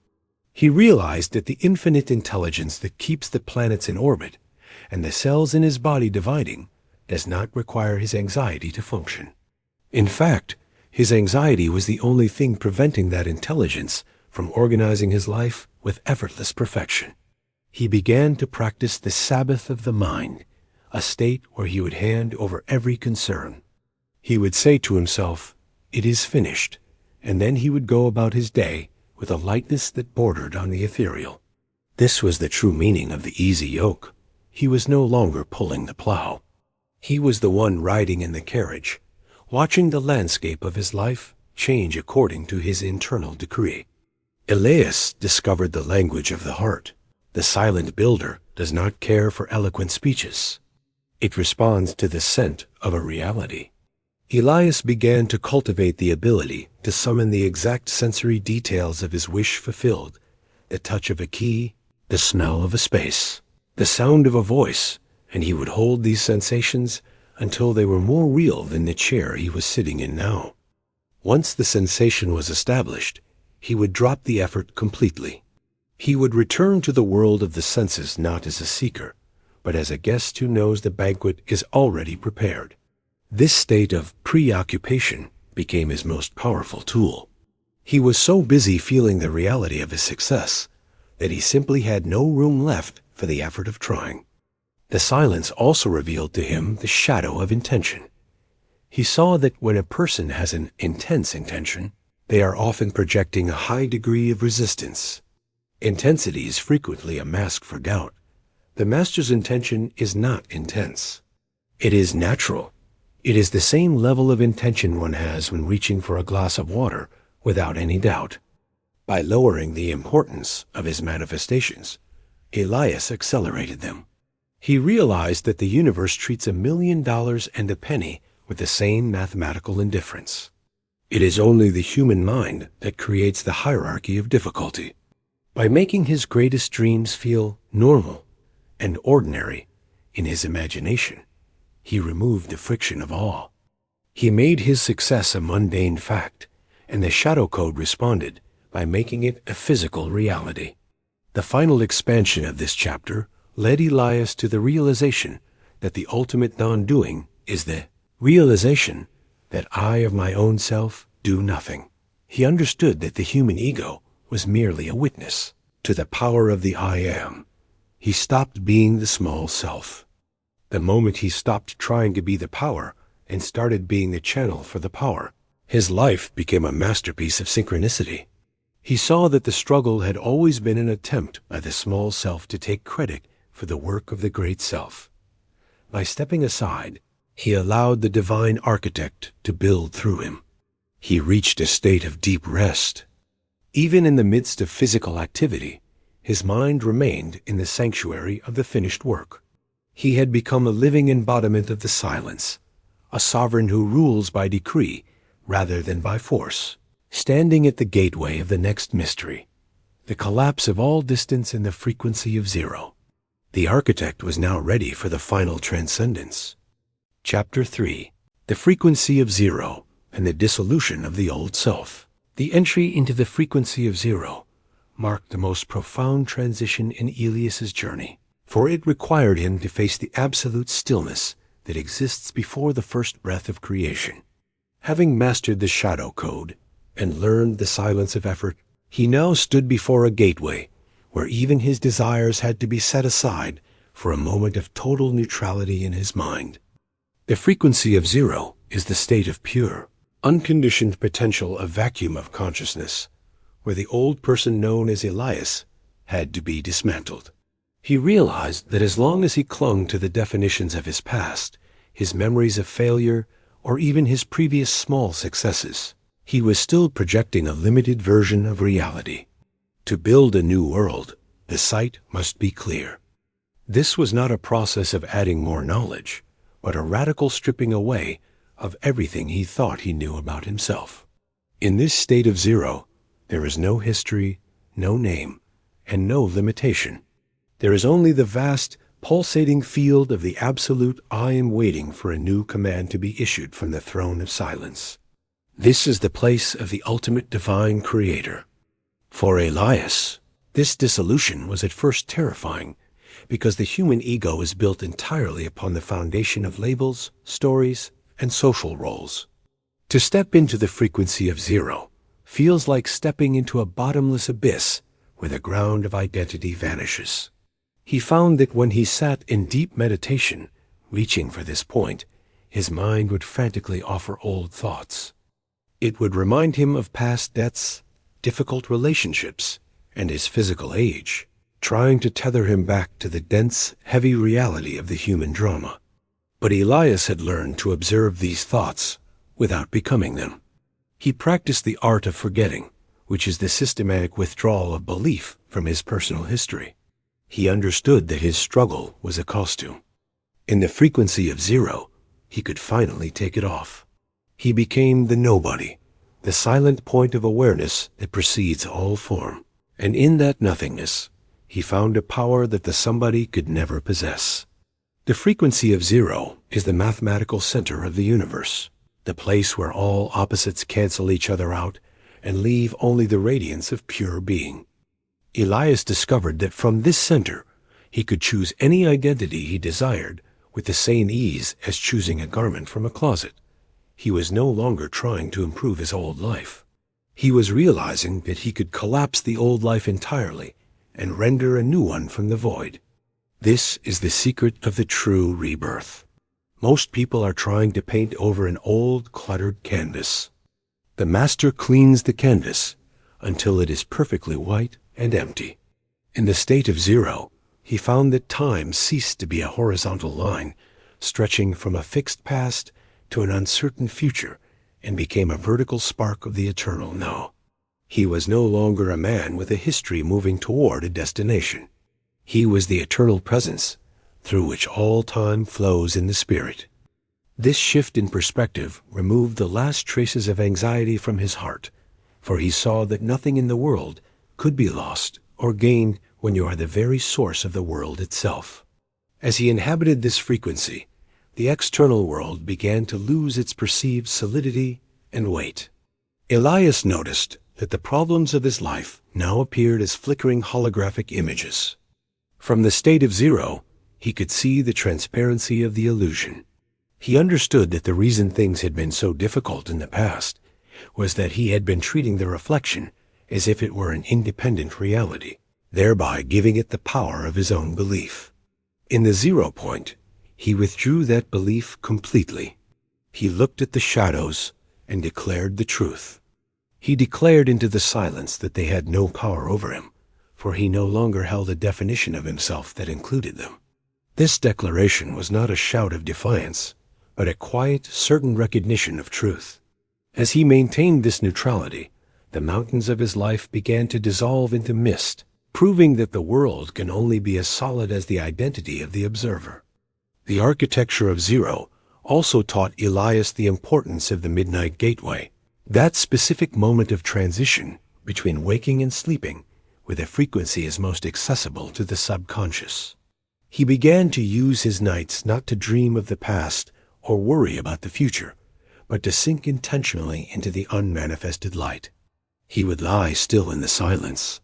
He realized that the infinite intelligence that keeps the planets in orbit and the cells in his body dividing does not require his anxiety to function. In fact, his anxiety was the only thing preventing that intelligence from organizing his life with effortless perfection. He began to practice the Sabbath of the mind, a state where he would hand over every concern. He would say to himself, "It is finished," and then he would go about his day with a lightness that bordered on the ethereal. This was the true meaning of the easy yoke. He was no longer pulling the plow. He was the one riding in the carriage, watching the landscape of his life change according to his internal decree. Elias discovered the language of the heart. The silent builder does not care for eloquent speeches. It responds to the scent of a reality. Elias began to cultivate the ability to summon the exact sensory details of his wish fulfilled, the touch of a key, the smell of a space, the sound of a voice, and he would hold these sensations until they were more real than the chair he was sitting in now. Once the sensation was established, he would drop the effort completely. He would return to the world of the senses not as a seeker, but as a guest who knows the banquet is already prepared. This state of preoccupation became his most powerful tool. He was so busy feeling the reality of his success that he simply had no room left for the effort of trying. The silence also revealed to him the shadow of intention. He saw that when a person has an intense intention, they are often projecting a high degree of resistance. Intensity is frequently a mask for doubt. The master's intention is not intense. It is natural. It is the same level of intention one has when reaching for a glass of water without any doubt. By lowering the importance of his manifestations, Elias accelerated them. He realized that the universe treats $1 million and a penny with the same mathematical indifference. It is only the human mind that creates the hierarchy of difficulty. By making his greatest dreams feel normal and ordinary in his imagination, he removed the friction of awe. He made his success a mundane fact, and the shadow code responded by making it a physical reality. The final expansion of this chapter led Elias to the realization that the ultimate non-doing is the realization that I of my own self do nothing. He understood that the human ego was merely a witness to the power of the I am. He stopped being the small self. The moment he stopped trying to be the power and started being the channel for the power, his life became a masterpiece of synchronicity. He saw that the struggle had always been an attempt by the small self to take credit for the work of the great self. By stepping aside, he allowed the divine architect to build through him. He reached a state of deep rest. Even in the midst of physical activity, his mind remained in the sanctuary of the finished work. He had become a living embodiment of the silence, a sovereign who rules by decree rather than by force, standing at the gateway of the next mystery, the collapse of all distance in the frequency of zero. The architect was now ready for the final transcendence. Chapter 3. The frequency of zero and the dissolution of the old self. The entry into the frequency of zero marked the most profound transition in Elias's journey, for it required him to face the absolute stillness that exists before the first breath of creation. Having mastered the shadow code and learned the silence of effort, he now stood before a gateway where even his desires had to be set aside for a moment of total neutrality in his mind. The frequency of zero is the state of pure, unconditioned potential, a vacuum of consciousness, where the old person known as Elias had to be dismantled. He realized that as long as he clung to the definitions of his past, his memories of failure, or even his previous small successes, he was still projecting a limited version of reality. To build a new world, the sight must be clear. This was not a process of adding more knowledge, but a radical stripping away of everything he thought he knew about himself. In this state of zero, there is no history, no name, and no limitation. There is only the vast, pulsating field of the absolute I am waiting for a new command to be issued from the throne of silence. This is the place of the ultimate divine creator. For Elias, this dissolution was at first terrifying, because the human ego is built entirely upon the foundation of labels, stories, and social roles. To step into the frequency of zero feels like stepping into a bottomless abyss where the ground of identity vanishes. He found that when he sat in deep meditation, reaching for this point, his mind would frantically offer old thoughts. It would remind him of past debts, difficult relationships, and his physical age. trying to tether him back to the dense, heavy reality of the human drama. But Elias had learned to observe these thoughts without becoming them. He practiced the art of forgetting, which is the systematic withdrawal of belief from his personal history. He understood that his struggle was a costume. In the frequency of zero, he could finally take it off. He became the nobody, the silent point of awareness that precedes all form. And in that nothingness, he found a power that the somebody could never possess. The frequency of zero is the mathematical center of the universe, the place where all opposites cancel each other out and leave only the radiance of pure being. Elias discovered that from this center, he could choose any identity he desired with the same ease as choosing a garment from a closet. He was no longer trying to improve his old life. He was realizing that he could collapse the old life entirely and render a new one from the void. This is the secret of the true rebirth. Most people are trying to paint over an old, cluttered canvas. The master cleans the canvas until it is perfectly white and empty. In the state of zero, he found that time ceased to be a horizontal line, stretching from a fixed past to an uncertain future, and became a vertical spark of the eternal now. He was no longer a man with a history moving toward a destination. He was the eternal presence, through which all time flows in the spirit. This shift in perspective removed the last traces of anxiety from his heart, for he saw that nothing in the world could be lost or gained when you are the very source of the world itself. As he inhabited this frequency, the external world began to lose its perceived solidity and weight. Elias noticed that the problems of his life now appeared as flickering holographic images. From the state of zero, he could see the transparency of the illusion. He understood that the reason things had been so difficult in the past was that he had been treating the reflection as if it were an independent reality, thereby giving it the power of his own belief. In the 0 point, he withdrew that belief completely. He looked at the shadows and declared the truth. He declared into the silence that they had no power over him, for he no longer held a definition of himself that included them. This declaration was not a shout of defiance, but a quiet, certain recognition of truth. As he maintained this neutrality, the mountains of his life began to dissolve into mist, proving that the world can only be as solid as the identity of the observer. The architecture of zero also taught Elias the importance of the midnight gateway, that specific moment of transition between waking and sleeping, where the frequency is most accessible to the subconscious. He began to use his nights not to dream of the past or worry about the future, but to sink intentionally into the unmanifested light. He would lie still in the silence.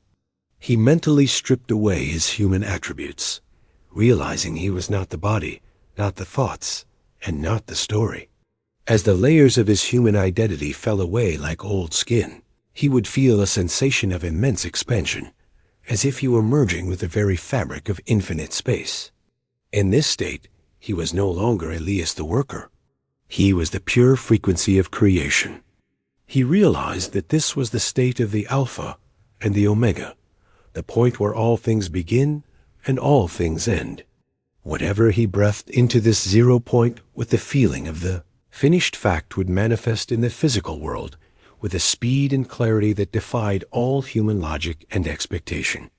He mentally stripped away his human attributes, realizing he was not the body, not the thoughts, and not the story. As the layers of his human identity fell away like old skin, he would feel a sensation of immense expansion, as if he were merging with the very fabric of infinite space. In this state, he was no longer Elias the worker. He was the pure frequency of creation. He realized that this was the state of the Alpha and the Omega, the point where all things begin and all things end. Whatever he breathed into this 0 point with the feeling of the finished fact would manifest in the physical world with a speed and clarity that defied all human logic and expectation.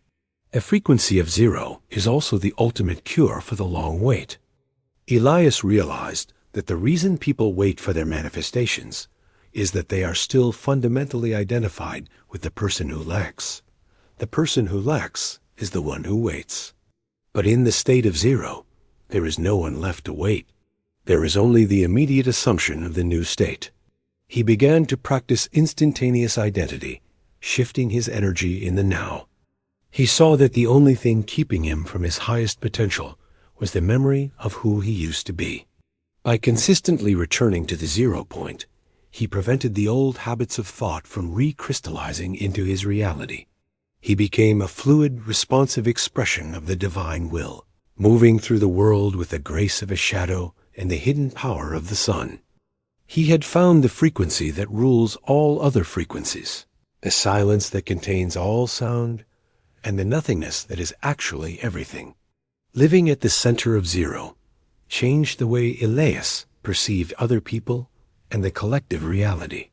A frequency of 0 is also the ultimate cure for the long wait. Elias realized that the reason people wait for their manifestations is that they are still fundamentally identified with the person who lacks. The person who lacks is the one who waits. But in the state of 0, there is no one left to wait. There is only the immediate assumption of the new state. He began to practice instantaneous identity, shifting his energy in the now. He saw that the only thing keeping him from his highest potential was the memory of who he used to be. By consistently returning to the 0 point, he prevented the old habits of thought from recrystallizing into his reality. He became a fluid, responsive expression of the divine will, moving through the world with the grace of a shadow and the hidden power of the sun. He had found the frequency that rules all other frequencies, the silence that contains all sound and the nothingness that is actually everything. Living at the center of zero changed the way Elias perceived other people and the collective reality.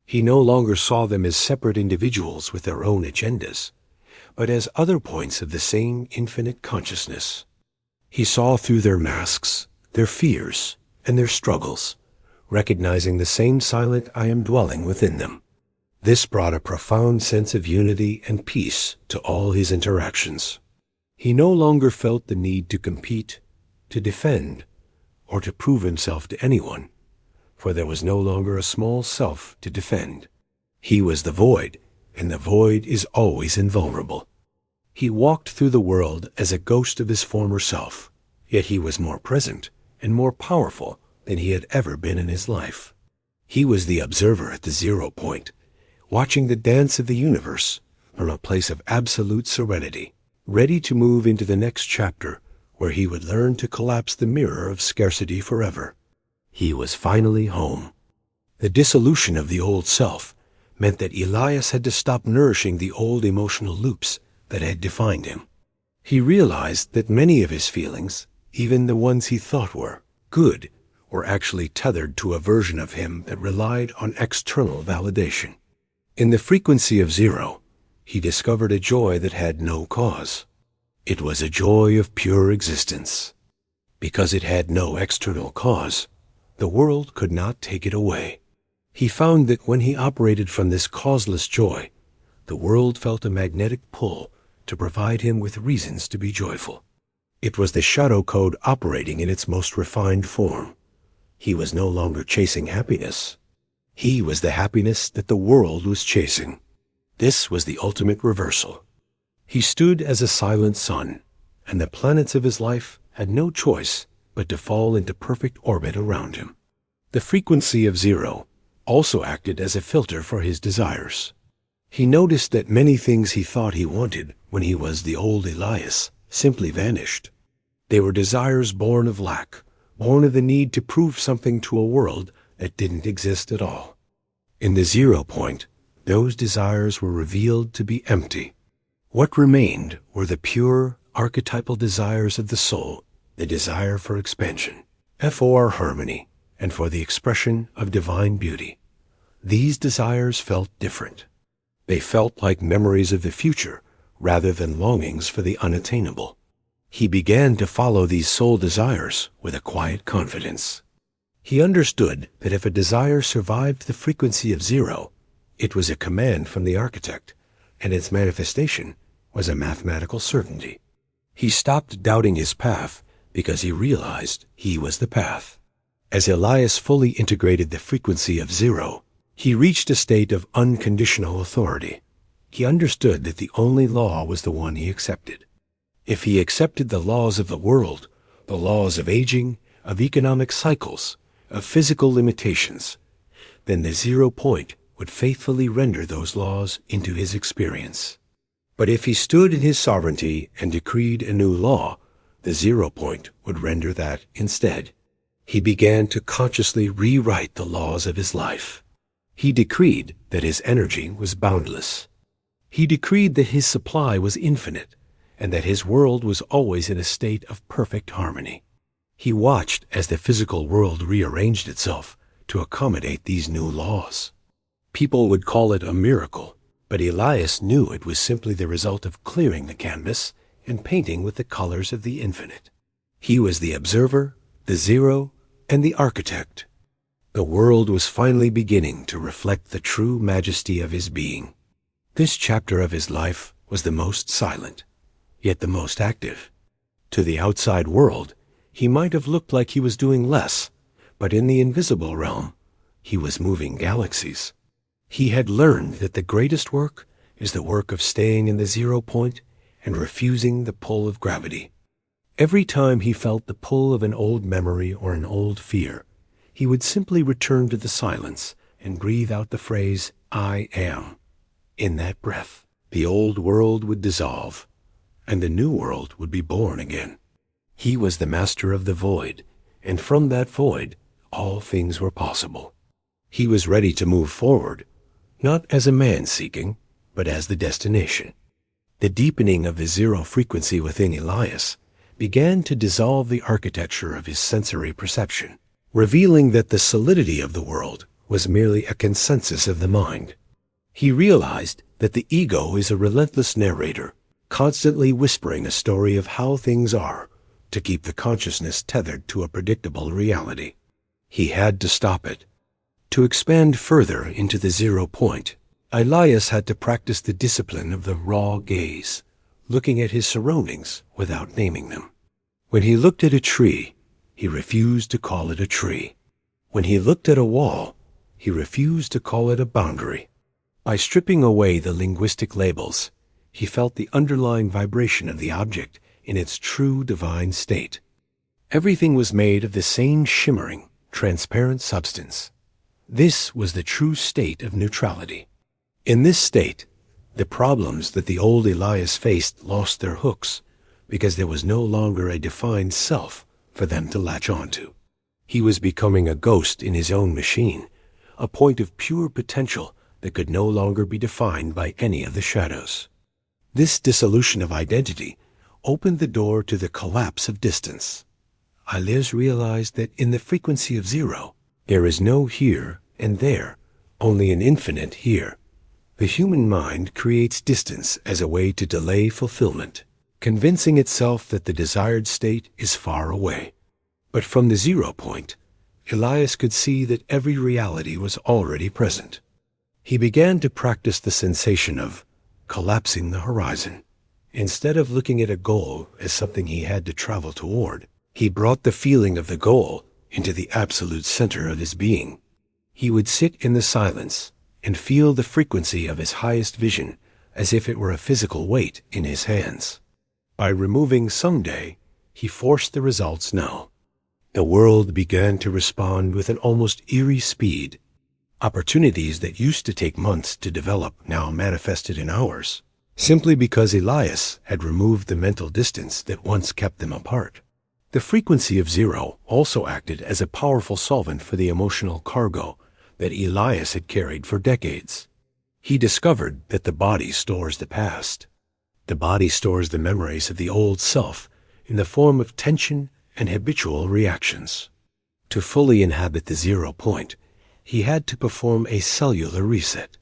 He no longer saw them as separate individuals with their own agendas, but as other points of the same infinite consciousness. He saw through their masks, their fears, and their struggles, recognizing the same silent I am dwelling within them. This brought a profound sense of unity and peace to all his interactions. He no longer felt the need to compete, to defend, or to prove himself to anyone, for there was no longer a small self to defend. He was the void, and the void is always invulnerable. He walked through the world as a ghost of his former self, yet he was more present and more powerful than he had ever been in his life. He was the observer at the 0 point, watching the dance of the universe from a place of absolute serenity, ready to move into the next chapter where he would learn to collapse the mirror of scarcity forever. He was finally home. The dissolution of the old self meant that Elias had to stop nourishing the old emotional loops that had defined him. He realized that many of his feelings, even the ones he thought were good, were actually tethered to a version of him that relied on external validation. In the frequency of 0, he discovered a joy that had no cause. It was a joy of pure existence. Because it had no external cause, the world could not take it away. He found that when he operated from this causeless joy, the world felt a magnetic pull to provide him with reasons to be joyful. It was the shadow code operating in its most refined form. He was no longer chasing happiness. He was the happiness that the world was chasing. This was the ultimate reversal. He stood as a silent sun, and the planets of his life had no choice but to fall into perfect orbit around him. The frequency of 0 also acted as a filter for his desires. He noticed that many things he thought he wanted when he was the old Elias simply vanished. They were desires born of lack, born of the need to prove something to a world that didn't exist at all. In the 0 point, those desires were revealed to be empty. What remained were the pure, archetypal desires of the soul, the desire for expansion, for harmony, and for the expression of divine beauty. These desires felt different. They felt like memories of the future rather than longings for the unattainable. He began to follow these soul desires with a quiet confidence. He understood that if a desire survived the frequency of 0, it was a command from the architect, and its manifestation was a mathematical certainty. He stopped doubting his path because he realized he was the path. As Elias fully integrated the frequency of 0, he reached a state of unconditional authority. He understood that the only law was the one he accepted. If he accepted the laws of the world, the laws of aging, of economic cycles, of physical limitations, then the 0 point would faithfully render those laws into his experience. But if he stood in his sovereignty and decreed a new law, the 0 point would render that instead. He began to consciously rewrite the laws of his life. He decreed that his energy was boundless. He decreed that his supply was infinite, and that his world was always in a state of perfect harmony. He watched as the physical world rearranged itself to accommodate these new laws. People would call it a miracle, but Elias knew it was simply the result of clearing the canvas and painting with the colors of the infinite. He was the observer, the 0, and the architect. The world was finally beginning to reflect the true majesty of his being. This chapter of his life was the most silent, yet the most active. To the outside world, he might have looked like he was doing less, but in the invisible realm, he was moving galaxies. He had learned that the greatest work is the work of staying in the 0 point and refusing the pull of gravity. Every time he felt the pull of an old memory or an old fear, he would simply return to the silence and breathe out the phrase, "I am." In that breath, the old world would dissolve, and the new world would be born again. He was the master of the void, and from that void, all things were possible. He was ready to move forward, not as a man seeking, but as the destination. The deepening of the zero frequency within Elias began to dissolve the architecture of his sensory perception, revealing that the solidity of the world was merely a consensus of the mind. He realized that the ego is a relentless narrator, constantly whispering a story of how things are to keep the consciousness tethered to a predictable reality. He had to stop it. To expand further into the 0 point, Elias had to practice the discipline of the raw gaze, looking at his surroundings without naming them. When he looked at a tree, he refused to call it a tree. When he looked at a wall, he refused to call it a boundary. By stripping away the linguistic labels, he felt the underlying vibration of the object in its true divine state. Everything was made of the same shimmering, transparent substance. This was the true state of neutrality. In this state, the problems that the old Elias faced lost their hooks because there was no longer a defined self for them to latch onto. He was becoming a ghost in his own machine, a point of pure potential that could no longer be defined by any of the shadows. This dissolution of identity opened the door to the collapse of distance. Elias realized that in the frequency of 0, there is no here and there, only an infinite here. The human mind creates distance as a way to delay fulfillment, convincing itself that the desired state is far away. But from the 0 point, Elias could see that every reality was already present. He began to practice the sensation of collapsing the horizon. Instead of looking at a goal as something he had to travel toward, he brought the feeling of the goal into the absolute center of his being. He would sit in the silence and feel the frequency of his highest vision as if it were a physical weight in his hands. By removing someday, he forced the results now. The world began to respond with an almost eerie speed. Opportunities that used to take months to develop now manifested in hours, simply because Elias had removed the mental distance that once kept them apart. The frequency of 0 also acted as a powerful solvent for the emotional cargo that Elias had carried for decades. He discovered that the body stores the past. The body stores the memories of the old self in the form of tension and habitual reactions. To fully inhabit the 0 point, he had to perform a cellular reset.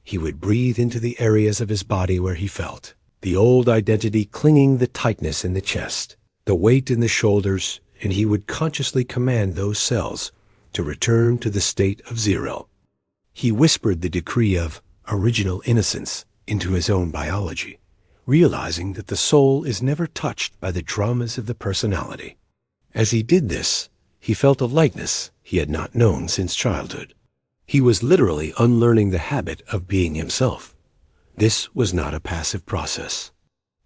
He would breathe into the areas of his body where he felt the old identity clinging, the tightness in the chest, the weight in the shoulders, and he would consciously command those cells to return to the state of 0. He whispered the decree of original innocence into his own biology, realizing that the soul is never touched by the dramas of the personality. As he did this, he felt a lightness he had not known since childhood. He was literally unlearning the habit of being himself. This was not a passive process.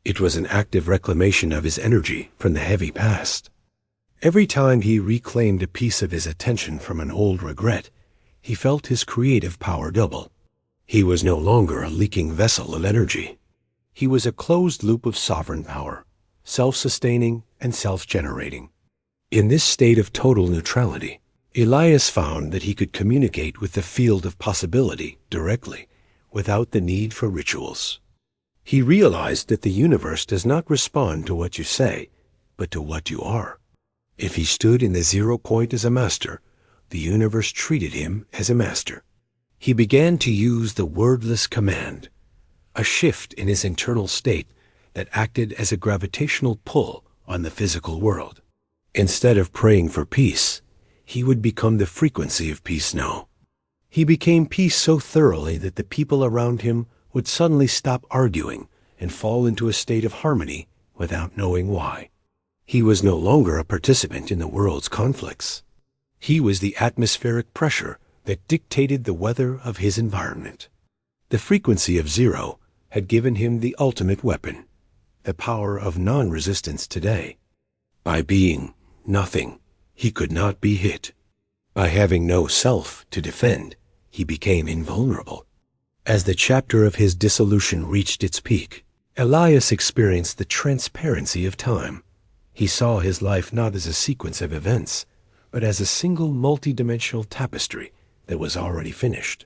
It was an active reclamation of his energy from the heavy past. Every time he reclaimed a piece of his attention from an old regret, he felt his creative power double. He was no longer a leaking vessel of energy. He was a closed loop of sovereign power, self-sustaining and self-generating. In this state of total neutrality, Elias found that he could communicate with the field of possibility directly, without the need for rituals. He realized that the universe does not respond to what you say, but to what you are. If he stood in the 0 point as a master, the universe treated him as a master. He began to use the wordless command, a shift in his internal state that acted as a gravitational pull on the physical world. Instead of praying for peace, he would become the frequency of peace now. He became peace so thoroughly that the people around him would suddenly stop arguing and fall into a state of harmony without knowing why. He was no longer a participant in the world's conflicts. He was the atmospheric pressure that dictated the weather of his environment. The frequency of 0 had given him the ultimate weapon, the power of non-resistance today. By being nothing, he could not be hit. By having no self to defend, he became invulnerable. As the chapter of his dissolution reached its peak, Elias experienced the transparency of time. He saw his life not as a sequence of events, but as a single multidimensional tapestry that was already finished.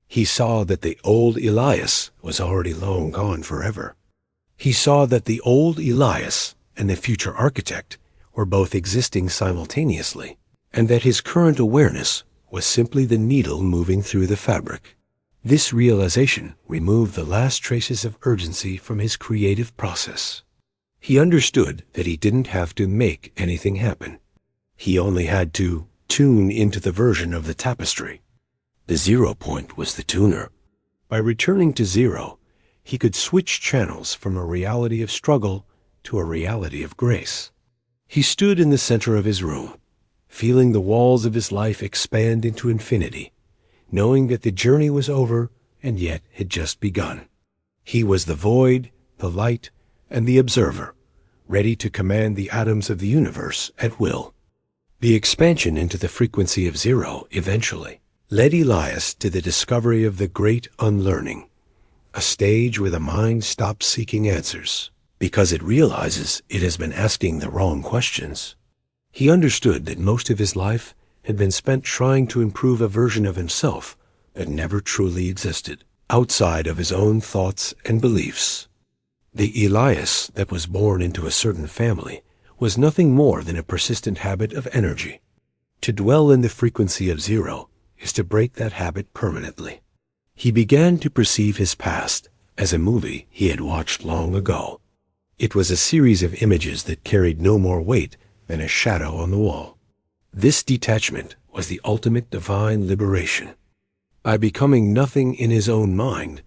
He saw that the old Elias was already long gone forever. He saw that the old Elias and the future architect were both existing simultaneously, and that his current awareness was simply the needle moving through the fabric. This realization removed the last traces of urgency from his creative process. He understood that he didn't have to make anything happen. He only had to tune into the version of the tapestry. The 0 point was the tuner. By returning to 0, he could switch channels from a reality of struggle to a reality of grace. He stood in the center of his room, feeling the walls of his life expand into infinity, knowing that the journey was over and yet had just begun. He was the void, the light, and the observer, ready to command the atoms of the universe at will. The expansion into the frequency of 0 eventually led Elias to the discovery of the great unlearning, a stage where the mind stops seeking answers because it realizes it has been asking the wrong questions. He understood that most of his life had been spent trying to improve a version of himself that never truly existed, outside of his own thoughts and beliefs. The Elias that was born into a certain family was nothing more than a persistent habit of energy. To dwell in the frequency of 0 is to break that habit permanently. He began to perceive his past as a movie he had watched long ago. It was a series of images that carried no more weight than a shadow on the wall. This detachment was the ultimate divine liberation. By becoming nothing in his own mind,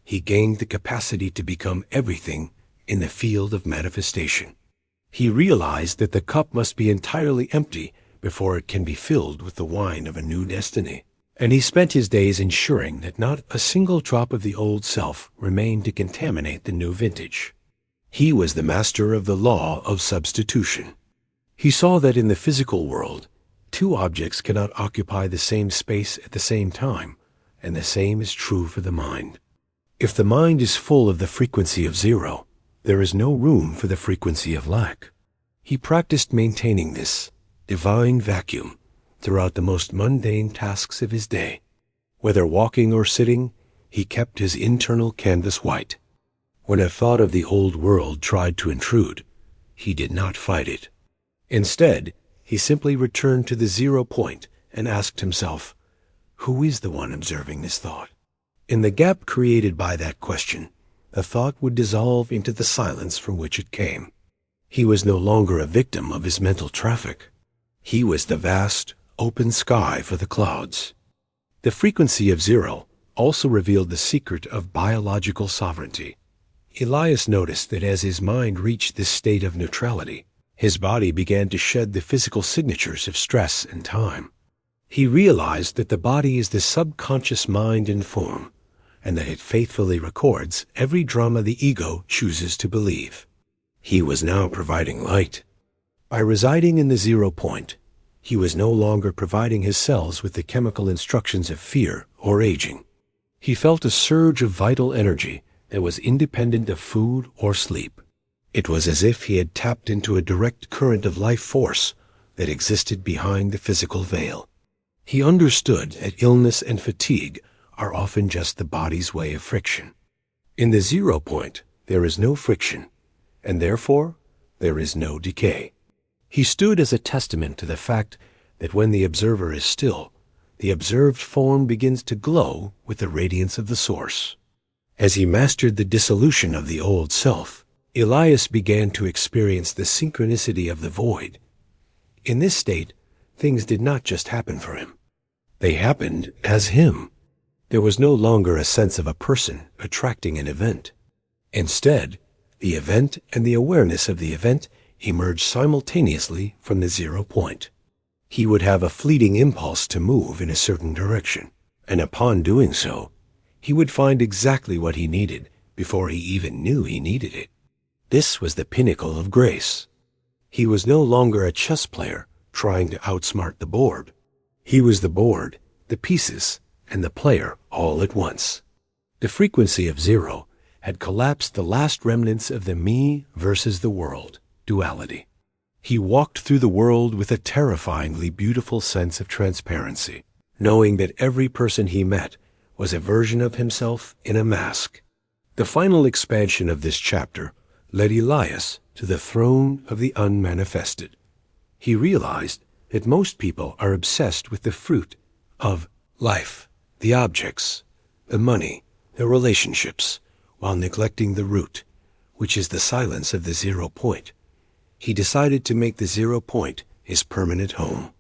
he gained the capacity to become everything in the field of manifestation. He realized that the cup must be entirely empty before it can be filled with the wine of a new destiny. And he spent his days ensuring that not a single drop of the old self remained to contaminate the new vintage. He was the master of the law of substitution. He saw that in the physical world, two objects cannot occupy the same space at the same time, and the same is true for the mind. If the mind is full of the frequency of 0, there is no room for the frequency of lack. He practiced maintaining this divine vacuum throughout the most mundane tasks of his day. Whether walking or sitting, he kept his internal canvas white. When a thought of the old world tried to intrude, he did not fight it. Instead, he simply returned to the 0 point and asked himself, who is the one observing this thought? In the gap created by that question, the thought would dissolve into the silence from which it came. He was no longer a victim of his mental traffic. He was the vast, open sky for the clouds. The frequency of 0 also revealed the secret of biological sovereignty. Elias noticed that as his mind reached this state of neutrality, his body began to shed the physical signatures of stress and time. He realized that the body is the subconscious mind in form, and that it faithfully records every drama the ego chooses to believe. He was now providing light. By residing in the 0 point, he was no longer providing his cells with the chemical instructions of fear or aging. He felt a surge of vital energy that was independent of food or sleep. It was as if he had tapped into a direct current of life force that existed behind the physical veil. He understood that illness and fatigue are often just the body's way of friction. In the 0 point, there is no friction, and therefore there is no decay. He stood as a testament to the fact that when the observer is still, the observed form begins to glow with the radiance of the source. As he mastered the dissolution of the old self, Elias began to experience the synchronicity of the void. In this state, things did not just happen for him. They happened as him. There was no longer a sense of a person attracting an event. Instead, the event and the awareness of the event emerged simultaneously from the 0 point. He would have a fleeting impulse to move in a certain direction, and upon doing so, he would find exactly what he needed before he even knew he needed it. This was the pinnacle of grace. He was no longer a chess player trying to outsmart the board. He was the board, the pieces, and the player all at once. The frequency of 0 had collapsed the last remnants of the me versus the world duality. He walked through the world with a terrifyingly beautiful sense of transparency, knowing that every person he met was a version of himself in a mask. The final expansion of this chapter led Elias to the throne of the unmanifested. He realized that most people are obsessed with the fruit of life, the objects, the money, the relationships, while neglecting the root, which is the silence of the 0 point. He decided to make the 0 point his permanent home.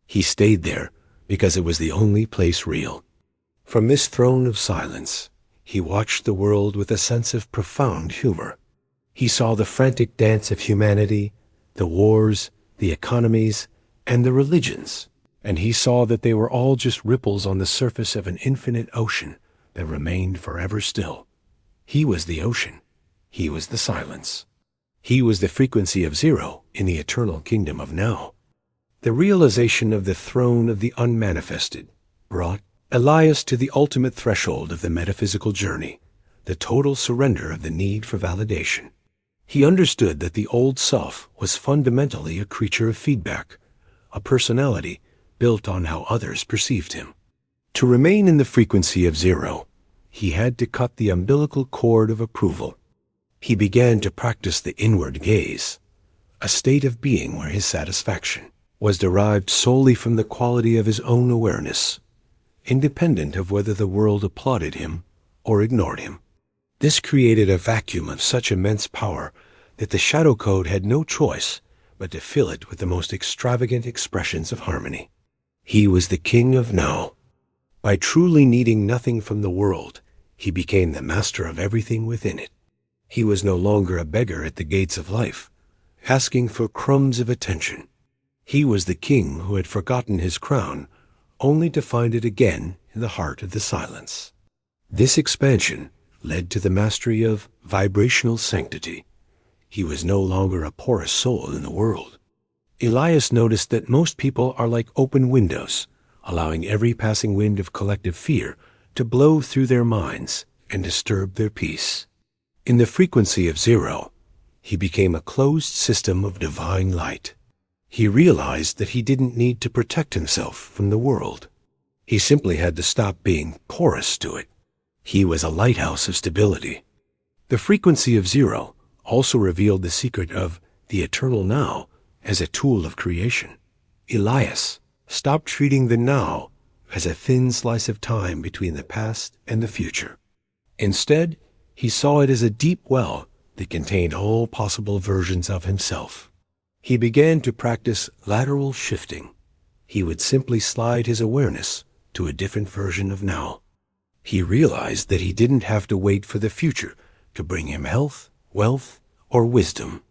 He stayed there because it was the only place real. From this throne of silence, he watched the world with a sense of profound humor. He saw the frantic dance of humanity, the wars, the economies, and the religions, and he saw that they were all just ripples on the surface of an infinite ocean that remained forever still. He was the ocean. He was the silence. He was the frequency of 0 in the eternal kingdom of now. The realization of the throne of the unmanifested brought Elias to the ultimate threshold of the metaphysical journey, the total surrender of the need for validation. He understood that the old self was fundamentally a creature of feedback, a personality built on how others perceived him. To remain in the frequency of 0, he had to cut the umbilical cord of approval. He began to practice the inward gaze, a state of being where his satisfaction was derived solely from the quality of his own awareness, independent of whether the world applauded him or ignored him. This created a vacuum of such immense power that the shadow code had no choice but to fill it with the most extravagant expressions of harmony. He was the king of now. By truly needing nothing from the world, he became the master of everything within it. He was no longer a beggar at the gates of life, asking for crumbs of attention. He was the king who had forgotten his crown, only to find it again in the heart of the silence. This expansion led to the mastery of vibrational sanctity. He was no longer a porous soul in the world. Elias noticed that most people are like open windows, allowing every passing wind of collective fear to blow through their minds and disturb their peace. In the frequency of 0, he became a closed system of divine light. He realized that he didn't need to protect himself from the world. He simply had to stop being porous to it. He was a lighthouse of stability. The frequency of 0 also revealed the secret of the eternal now as a tool of creation. Elias stopped treating the now as a thin slice of time between the past and the future. Instead, he saw it as a deep well that contained all possible versions of himself. He began to practice lateral shifting. He would simply slide his awareness to a different version of now. He realized that he didn't have to wait for the future to bring him health, wealth, or wisdom.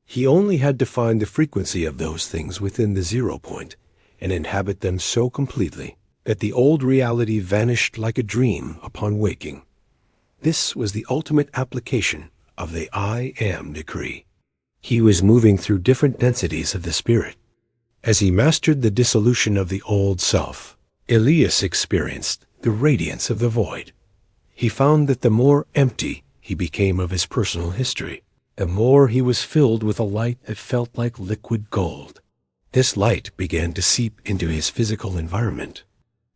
He only had to find the frequency of those things within the 0 point and inhabit them so completely that the old reality vanished like a dream upon waking. This was the ultimate application of the I Am decree. He was moving through different densities of the spirit. As he mastered the dissolution of the old self, Elias experienced the radiance of the void. He found that the more empty he became of his personal history, the more he was filled with a light that felt like liquid gold. This light began to seep into his physical environment.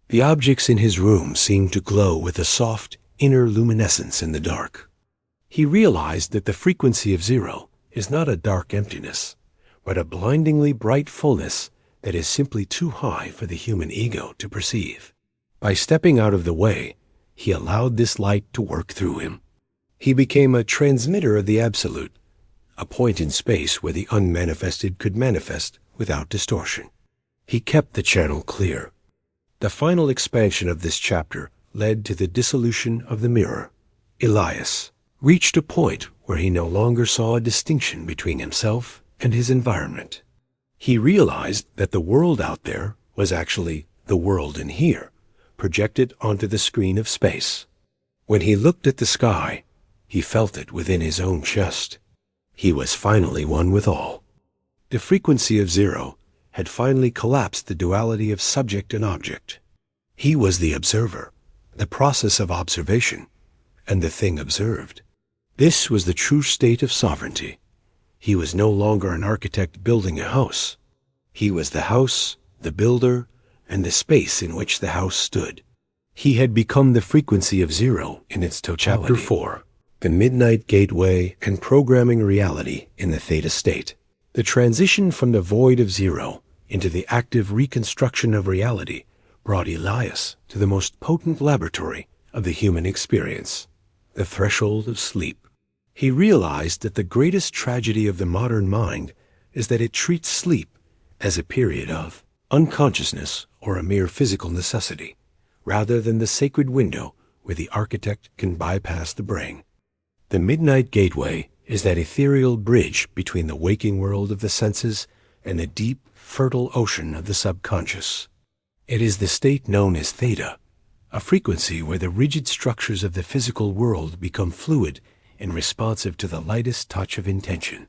The objects in his room seemed to glow with a soft, inner luminescence in the dark. He realized that the frequency of 0 is not a dark emptiness, but a blindingly bright fullness that is simply too high for the human ego to perceive. By stepping out of the way, he allowed this light to work through him. He became a transmitter of the absolute, a point in space where the unmanifested could manifest without distortion. He kept the channel clear. The final expansion of this chapter led to the dissolution of the mirror. Elias reached a point where he no longer saw a distinction between himself and his environment. He realized that the world out there was actually the world in here, projected onto the screen of space. When he looked at the sky, he felt it within his own chest. He was finally one with all. The frequency of 0 had finally collapsed the duality of subject and object. He was the observer, the process of observation, and the thing observed. This was the true state of sovereignty. He was no longer an architect building a house. He was the house, the builder, and the space in which the house stood. He had become the frequency of 0 in its totality. Chapter 4. the Midnight Gateway and Programming Reality in the Theta State. The transition from the void of zero into the active reconstruction of reality brought Elias to the most potent laboratory of the human experience, the threshold of sleep. He realized that the greatest tragedy of the modern mind is that it treats sleep as a period of unconsciousness or a mere physical necessity, rather than the sacred window where the architect can bypass the brain. The Midnight Gateway is that ethereal bridge between the waking world of the senses and the deep, fertile ocean of the subconscious. It is the state known as theta, a frequency where the rigid structures of the physical world become fluid and responsive to the lightest touch of intention.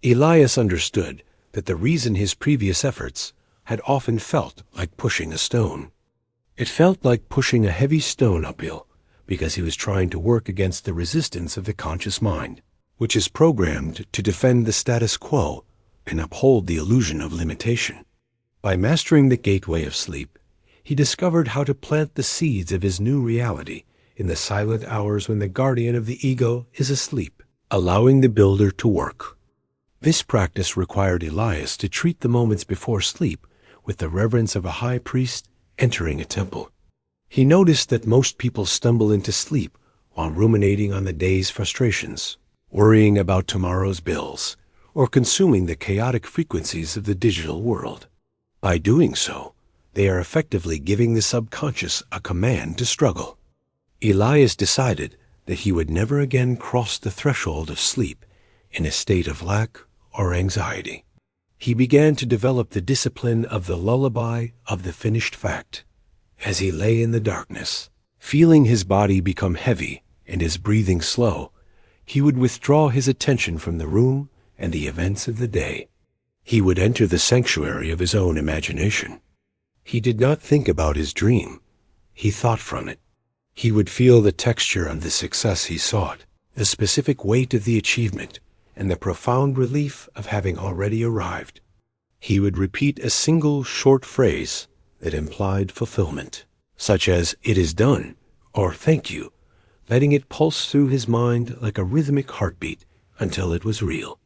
Elias understood that the reason his previous efforts had often felt like pushing a stone. It felt like pushing a heavy stone uphill because he was trying to work against the resistance of the conscious mind, which is programmed to defend the status quo and uphold the illusion of limitation. By mastering the gateway of sleep, he discovered how to plant the seeds of his new reality in the silent hours when the guardian of the ego is asleep, allowing the builder to work. This practice required Elias to treat the moments before sleep with the reverence of a high priest entering a temple. He noticed that most people stumble into sleep while ruminating on the day's frustrations, worrying about tomorrow's bills, or consuming the chaotic frequencies of the digital world. By doing so, they are effectively giving the subconscious a command to struggle. Elias decided that he would never again cross the threshold of sleep in a state of lack or anxiety. He began to develop the discipline of the lullaby of the finished fact. As he lay in the darkness, feeling his body become heavy and his breathing slow, he would withdraw his attention from the room and the events of the day. He would enter the sanctuary of his own imagination. He did not think about his dream. He thought from it. He would feel the texture of the success he sought, the specific weight of the achievement, and the profound relief of having already arrived. He would repeat a single short phrase that implied fulfillment, such as "it is done" or "thank you," letting it pulse through his mind like a rhythmic heartbeat until it was real.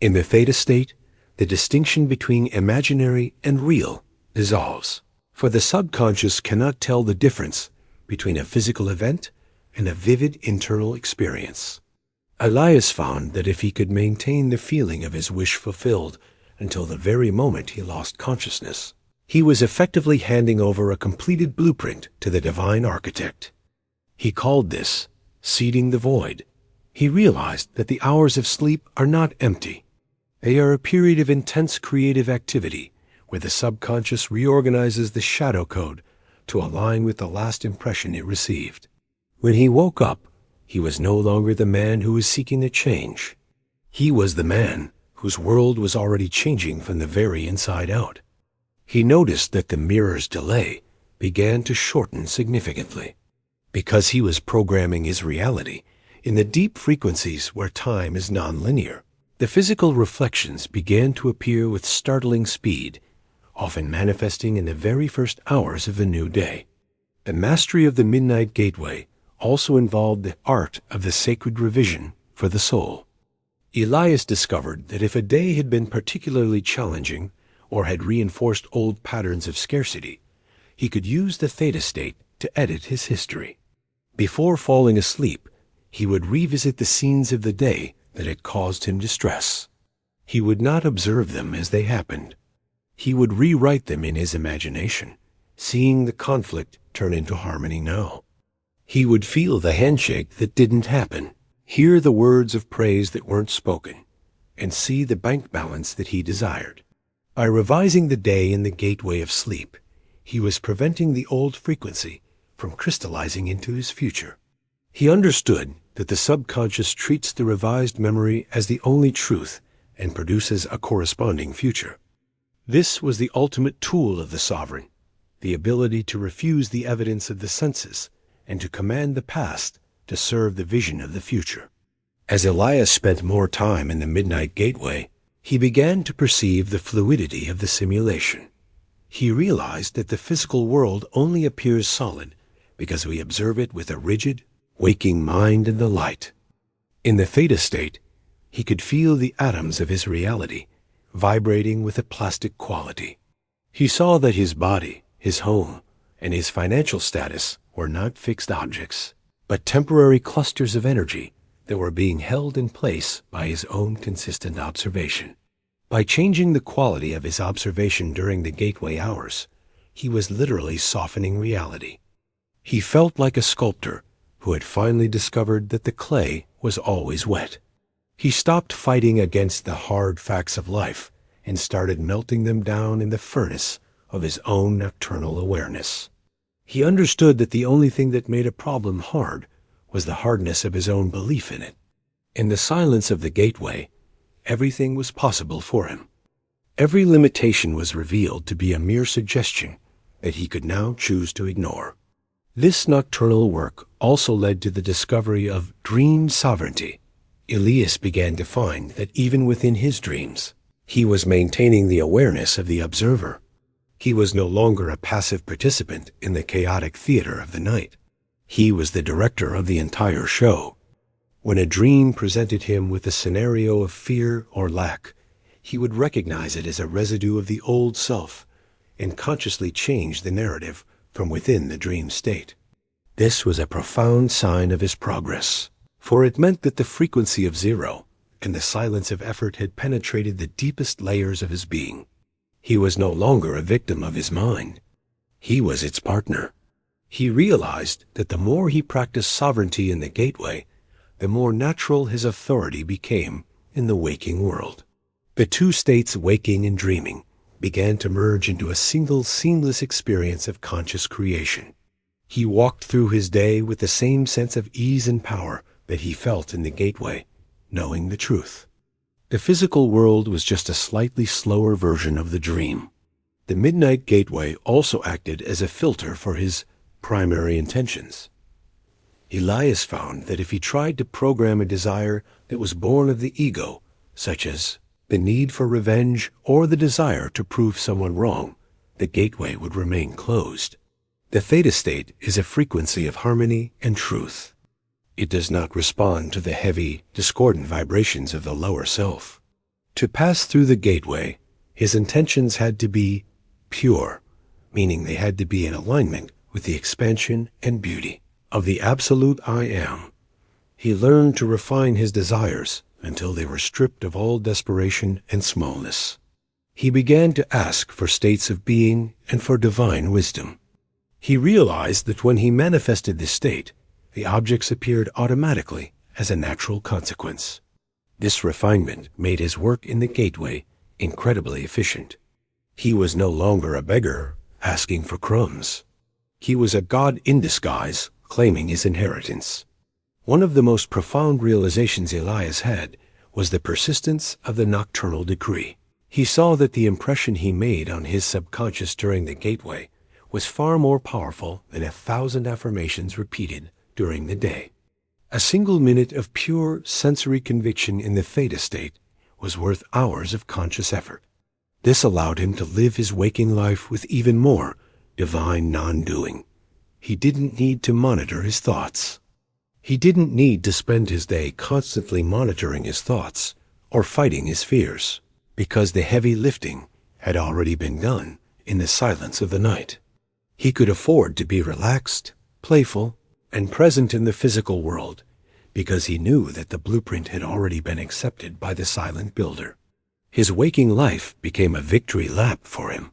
In the Theta State, the distinction between imaginary and real dissolves, for the subconscious cannot tell the difference between a physical event and a vivid internal experience. Elias found that if he could maintain the feeling of his wish fulfilled until the very moment he lost consciousness, he was effectively handing over a completed blueprint to the divine architect. He called this seeding the void. He realized that the hours of sleep are not empty. They are a period of intense creative activity where the subconscious reorganizes the shadow code to align with the last impression it received. When he woke up, he was no longer the man who was seeking a change. He was the man whose world was already changing from the very inside out. He noticed that the mirror's delay began to shorten significantly. Because he was programming his reality in the deep frequencies where time is nonlinear, the physical reflections began to appear with startling speed, often manifesting in the very first hours of a new day. The mastery of the Midnight Gateway also involved the art of the sacred revision for the soul. Elias discovered that if a day had been particularly challenging or had reinforced old patterns of scarcity, he could use the Theta State to edit his history. Before falling asleep, he would revisit the scenes of the day that had caused him distress. He would not observe them as they happened. He would rewrite them in his imagination, seeing the conflict turn into harmony now. He would feel the handshake that didn't happen, hear the words of praise that weren't spoken, and see the bank balance that he desired. By revising the day in the gateway of sleep, he was preventing the old frequency from crystallizing into his future. He understood that the subconscious treats the revised memory as the only truth and produces a corresponding future. This was the ultimate tool of the sovereign, the ability to refuse the evidence of the senses and to command the past to serve the vision of the future. As Elias spent more time in the Midnight Gateway, he began to perceive the fluidity of the simulation. He realized that the physical world only appears solid because we observe it with a rigid, waking mind in the light. In the Theta State, he could feel the atoms of his reality vibrating with a plastic quality. He saw that his body, his home, and his financial status were not fixed objects, but temporary clusters of energy that were being held in place by his own consistent observation. By changing the quality of his observation during the gateway hours, he was literally softening reality. He felt like a sculptor who had finally discovered that the clay was always wet. He stopped fighting against the hard facts of life and started melting them down in the furnace of his own nocturnal awareness. He understood that the only thing that made a problem hard was the hardness of his own belief in it. In the silence of the gateway, everything was possible for him. Every limitation was revealed to be a mere suggestion that he could now choose to ignore. This nocturnal work also led to the discovery of dream sovereignty. Elias began to find that even within his dreams, he was maintaining the awareness of the observer. He was no longer a passive participant in the chaotic theater of the night. He was the director of the entire show. When a dream presented him with a scenario of fear or lack, he would recognize it as a residue of the old self and consciously change the narrative from within the dream state. This was a profound sign of his progress, for it meant that the frequency of zero and the silence of effort had penetrated the deepest layers of his being. He was no longer a victim of his mind. He was its partner. He realized that the more he practiced sovereignty in the gateway, the more natural his authority became in the waking world. The two states, waking and dreaming, began to merge into a single seamless experience of conscious creation. He walked through his day with the same sense of ease and power that he felt in the gateway, knowing the truth. The physical world was just a slightly slower version of the dream. The midnight gateway also acted as a filter for his primary intentions. Elias found that if he tried to program a desire that was born of the ego, such as the need for revenge or the desire to prove someone wrong, the gateway would remain closed. The Theta State is a frequency of harmony and truth. It does not respond to the heavy, discordant vibrations of the lower self. To pass through the gateway, his intentions had to be pure, meaning they had to be in alignment with the expansion and beauty of the absolute I Am. He learned to refine his desires until they were stripped of all desperation and smallness. He began to ask for states of being and for divine wisdom. He realized that when he manifested this state, the objects appeared automatically as a natural consequence. This refinement made his work in the gateway incredibly efficient. He was no longer a beggar asking for crumbs. He was a god in disguise claiming his inheritance. One of the most profound realizations Elias had was the persistence of the nocturnal decree. He saw that the impression he made on his subconscious during the gateway was far more powerful than 1,000 affirmations repeated during the day. A single minute of pure sensory conviction in the Theta State was worth hours of conscious effort. This allowed him to live his waking life with even more divine non-doing. He didn't need to monitor his thoughts. He didn't need to spend his day constantly monitoring his thoughts or fighting his fears, because the heavy lifting had already been done in the silence of the night. He could afford to be relaxed, playful, and present in the physical world, because he knew that the blueprint had already been accepted by the silent builder. His waking life became a victory lap for him.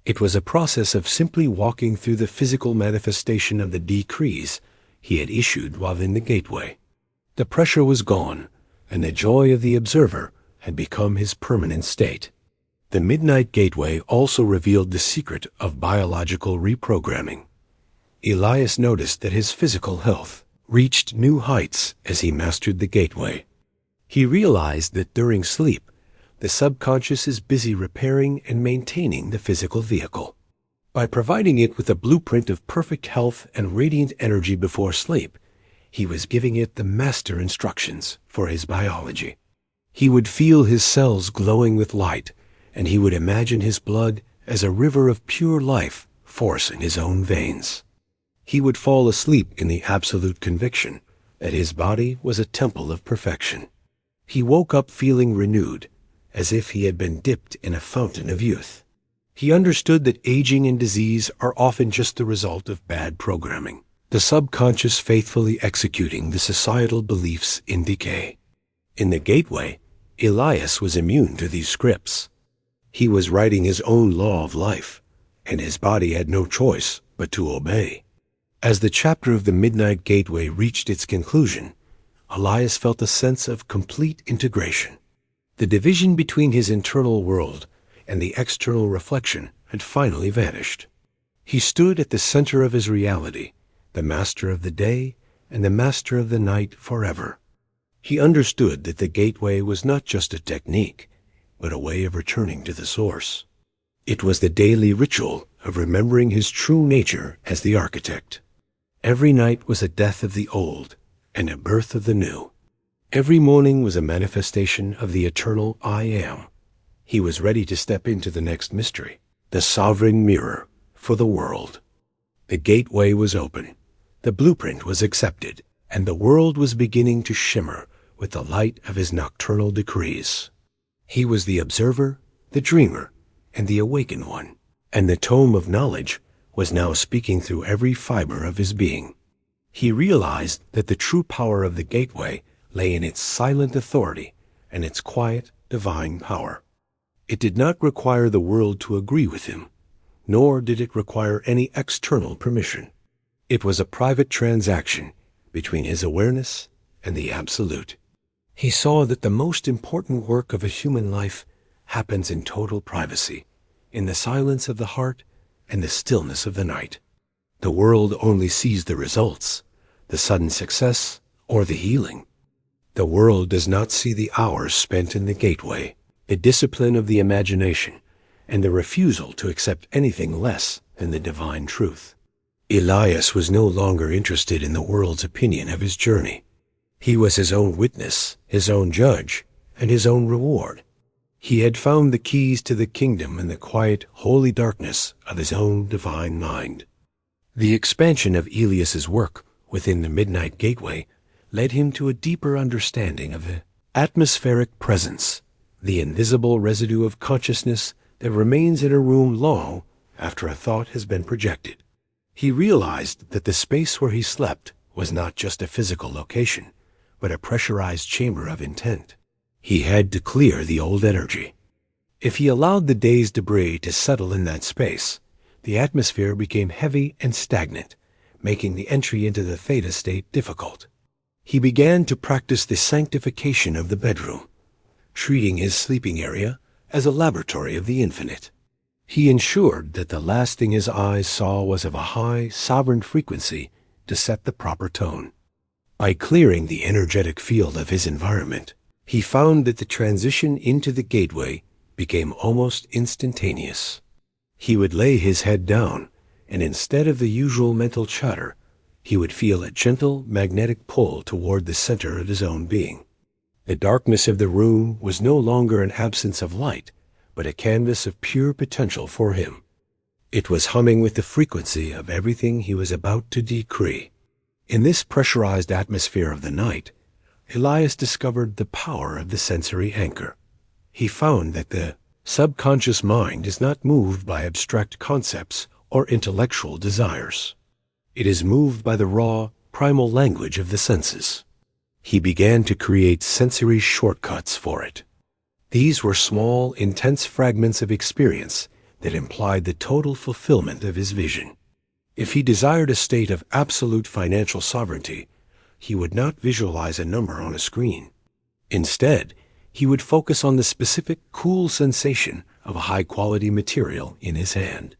It was a process of simply walking through the physical manifestation of the decrees he had issued while in the gateway. The pressure was gone, and the joy of the observer had become his permanent state. The midnight gateway also revealed the secret of biological reprogramming. Elias noticed that his physical health reached new heights as he mastered the gateway. He realized that during sleep, the subconscious is busy repairing and maintaining the physical vehicle. By providing it with a blueprint of perfect health and radiant energy before sleep, he was giving it the master instructions for his biology. He would feel his cells glowing with light, and he would imagine his blood as a river of pure life force in his own veins. He would fall asleep in the absolute conviction that his body was a temple of perfection. He woke up feeling renewed, as if he had been dipped in a fountain of youth. He understood that aging and disease are often just the result of bad programming, the subconscious faithfully executing the societal beliefs in decay. In the gateway, Elias was immune to these scripts. He was writing his own law of life, and his body had no choice but to obey. As the chapter of the Midnight Gateway reached its conclusion, Elias felt a sense of complete integration. The division between his internal world and the external reflection had finally vanished. He stood at the center of his reality, the master of the day and the master of the night forever. He understood that the gateway was not just a technique, but a way of returning to the source. It was the daily ritual of remembering his true nature as the architect. Every night was a death of the old and a birth of the new. Every morning was a manifestation of the eternal I Am. He was ready to step into the next mystery, the sovereign mirror for the world. The gateway was open, the blueprint was accepted, and the world was beginning to shimmer with the light of his nocturnal decrees. He was the observer, the dreamer, and the awakened one, and the Tome of Knowledge was now speaking through every fiber of his being. He realized that the true power of the gateway lay in its silent authority and its quiet, divine power. It did not require the world to agree with him, nor did it require any external permission. It was a private transaction between his awareness and the Absolute. He saw that the most important work of a human life happens in total privacy, in the silence of the heart and the stillness of the night. The world only sees the results, the sudden success, or the healing. The world does not see the hours spent in the gateway, the discipline of the imagination, and the refusal to accept anything less than the divine truth. Elias was no longer interested in the world's opinion of his journey. He was his own witness, his own judge, and his own reward. He had found the keys to the kingdom in the quiet, holy darkness of his own divine mind. The expansion of Elias's work within the Midnight Gateway led him to a deeper understanding of the atmospheric presence, the invisible residue of consciousness that remains in a room long after a thought has been projected. He realized that the space where he slept was not just a physical location, but a pressurized chamber of intent. He had to clear the old energy. If he allowed the day's debris to settle in that space, the atmosphere became heavy and stagnant, making the entry into the Theta State difficult. He began to practice the sanctification of the bedroom, treating his sleeping area as a laboratory of the infinite. He ensured that the last thing his eyes saw was of a high, sovereign frequency to set the proper tone. By clearing the energetic field of his environment, he found that the transition into the gateway became almost instantaneous. He would lay his head down, and instead of the usual mental chatter, he would feel a gentle magnetic pull toward the center of his own being. The darkness of the room was no longer an absence of light, but a canvas of pure potential for him. It was humming with the frequency of everything he was about to decree. In this pressurized atmosphere of the night, Elias discovered the power of the sensory anchor. He found that the subconscious mind is not moved by abstract concepts or intellectual desires. It is moved by the raw, primal language of the senses. He began to create sensory shortcuts for it. These were small, intense fragments of experience that implied the total fulfillment of his vision. If he desired a state of absolute financial sovereignty, he would not visualize a number on a screen. Instead, he would focus on the specific cool sensation of a high-quality material in his hand.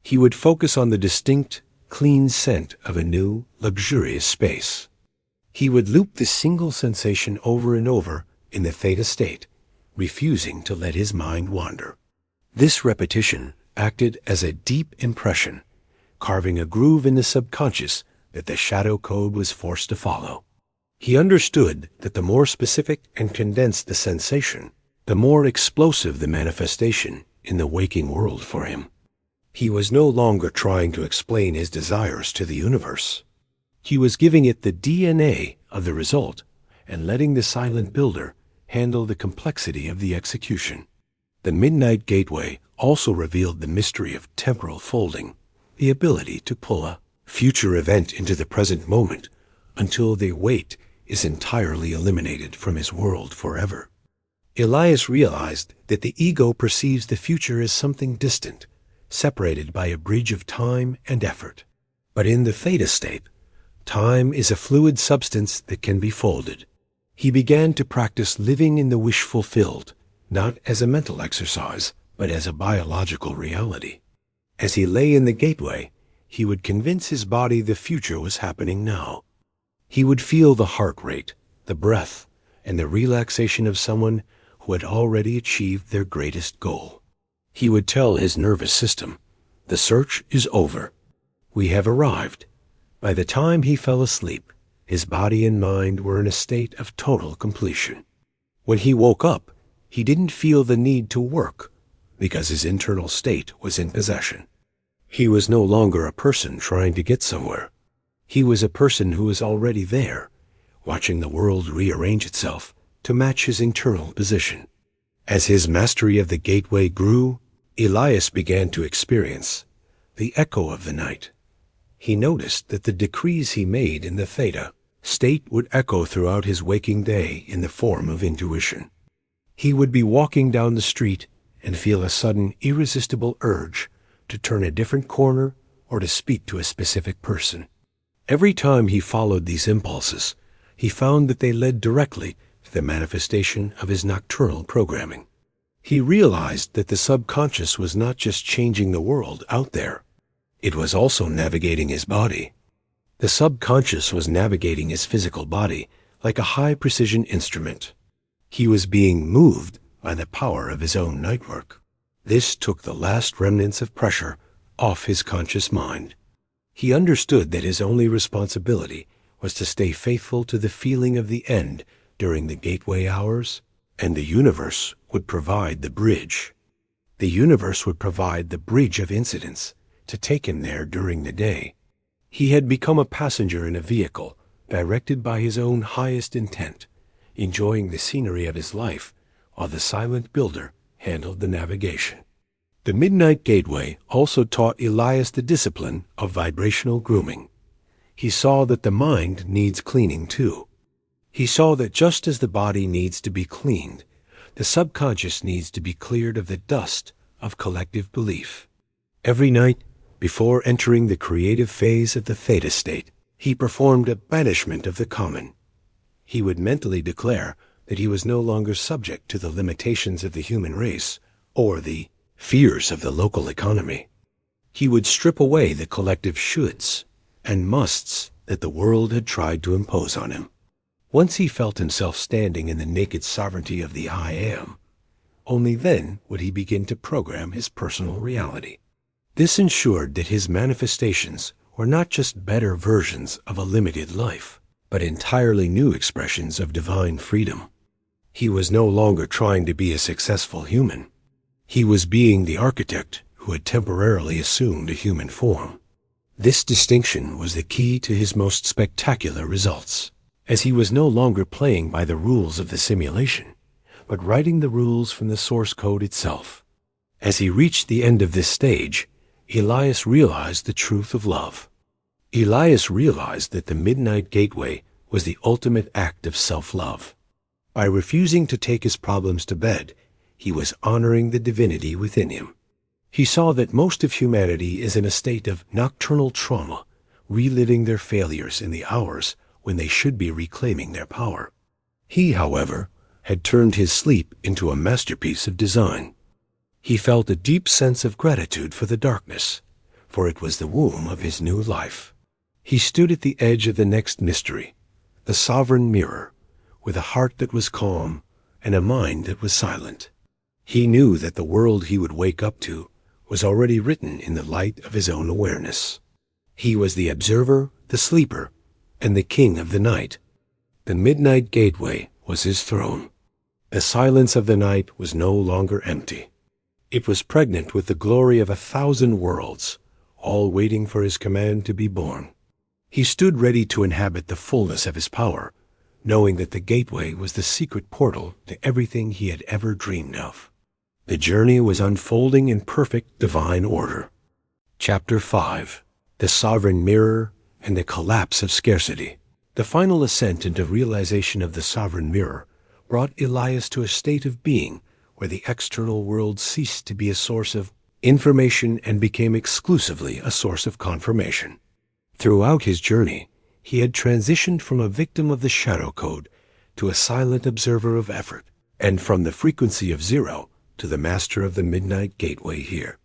He would focus on the distinct, clean scent of a new, luxurious space. He would loop the single sensation over and over in the Theta State, refusing to let his mind wander. This repetition acted as a deep impression, carving a groove in the subconscious that the shadow code was forced to follow. He understood that the more specific and condensed the sensation, the more explosive the manifestation in the waking world for him. He was no longer trying to explain his desires to the universe. He was giving it the DNA of the result and letting the silent builder handle the complexity of the execution. The Midnight Gateway also revealed the mystery of temporal folding, the ability to pull a future event into the present moment until the weight is entirely eliminated from his world forever. Elias realized that the ego perceives the future as something distant, separated by a bridge of time and effort. But in the Theta State, time is a fluid substance that can be folded. He began to practice living in the wish fulfilled, not as a mental exercise, but as a biological reality. As he lay in the gateway, he would convince his body the future was happening now. He would feel the heart rate, the breath, and the relaxation of someone who had already achieved their greatest goal. He would tell his nervous system, "The search is over. We have arrived." By the time he fell asleep, his body and mind were in a state of total completion. When he woke up, he didn't feel the need to work because his internal state was in possession. He was no longer a person trying to get somewhere. He was a person who was already there, watching the world rearrange itself to match his internal position. As his mastery of the gateway grew, Elias began to experience the echo of the night. He noticed that the decrees he made in the Theta State would echo throughout his waking day in the form of intuition. He would be walking down the street and feel a sudden irresistible urge to turn a different corner or to speak to a specific person. Every time he followed these impulses, he found that they led directly to the manifestation of his nocturnal programming. He realized that the subconscious was not just changing the world out there. It was also navigating his body. The subconscious was navigating his physical body like a high-precision instrument. He was being moved by the power of his own nightwork. This took the last remnants of pressure off his conscious mind. He understood that his only responsibility was to stay faithful to the feeling of the end during the gateway hours, and the universe would provide the bridge. The universe would provide the bridge of incidents to take him there during the day. He had become a passenger in a vehicle directed by his own highest intent, enjoying the scenery of his life while the silent builder handled the navigation. The Midnight Gateway also taught Elias the discipline of vibrational grooming. He saw that the mind needs cleaning too. He saw that just as the body needs to be cleaned, the subconscious needs to be cleared of the dust of collective belief. Every night, before entering the creative phase of the Theta State, he performed a banishment of the common. He would mentally declare that he was no longer subject to the limitations of the human race or the fears of the local economy. He would strip away the collective shoulds and musts that the world had tried to impose on him. Once he felt himself standing in the naked sovereignty of the I Am, only then would he begin to program his personal reality. This ensured that his manifestations were not just better versions of a limited life, but entirely new expressions of divine freedom. He was no longer trying to be a successful human. He was being the architect who had temporarily assumed a human form. This distinction was the key to his most spectacular results, as he was no longer playing by the rules of the simulation, but writing the rules from the source code itself. As he reached the end of this stage, Elias realized the truth of love. Elias realized that the Midnight Gateway was the ultimate act of self-love. By refusing to take his problems to bed, he was honoring the divinity within him. He saw that most of humanity is in a state of nocturnal trauma, reliving their failures in the hours when they should be reclaiming their power. He, however, had turned his sleep into a masterpiece of design. He felt a deep sense of gratitude for the darkness, for it was the womb of his new life. He stood at the edge of the next mystery, the sovereign mirror, with a heart that was calm and a mind that was silent. He knew that the world he would wake up to was already written in the light of his own awareness. He was the observer, the sleeper, and the king of the night. The Midnight Gateway was his throne. The silence of the night was no longer empty. It was pregnant with the glory of 1,000 worlds, all waiting for his command to be born. He stood ready to inhabit the fullness of his power knowing that the gateway was the secret portal to everything he had ever dreamed of. The journey was unfolding in perfect divine order. Chapter 5. The Sovereign Mirror and the Collapse of Scarcity. The final ascent into realization of the Sovereign Mirror brought Elias to a state of being where the external world ceased to be a source of information and became exclusively a source of confirmation. Throughout his journey, he had transitioned from a victim of the shadow code to a silent observer of effort, and from the frequency of zero to the master of the midnight gateway here.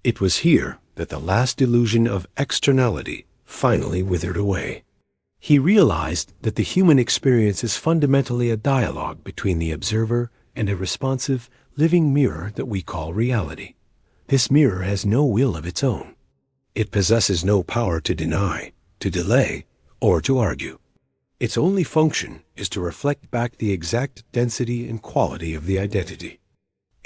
It was here that the last illusion of externality finally withered away. He realized that the human experience is fundamentally a dialogue between the observer and a responsive, living mirror that we call reality. This mirror has no will of its own. It possesses no power to deny, to delay, or to argue. Its only function is to reflect back the exact density and quality of the identity.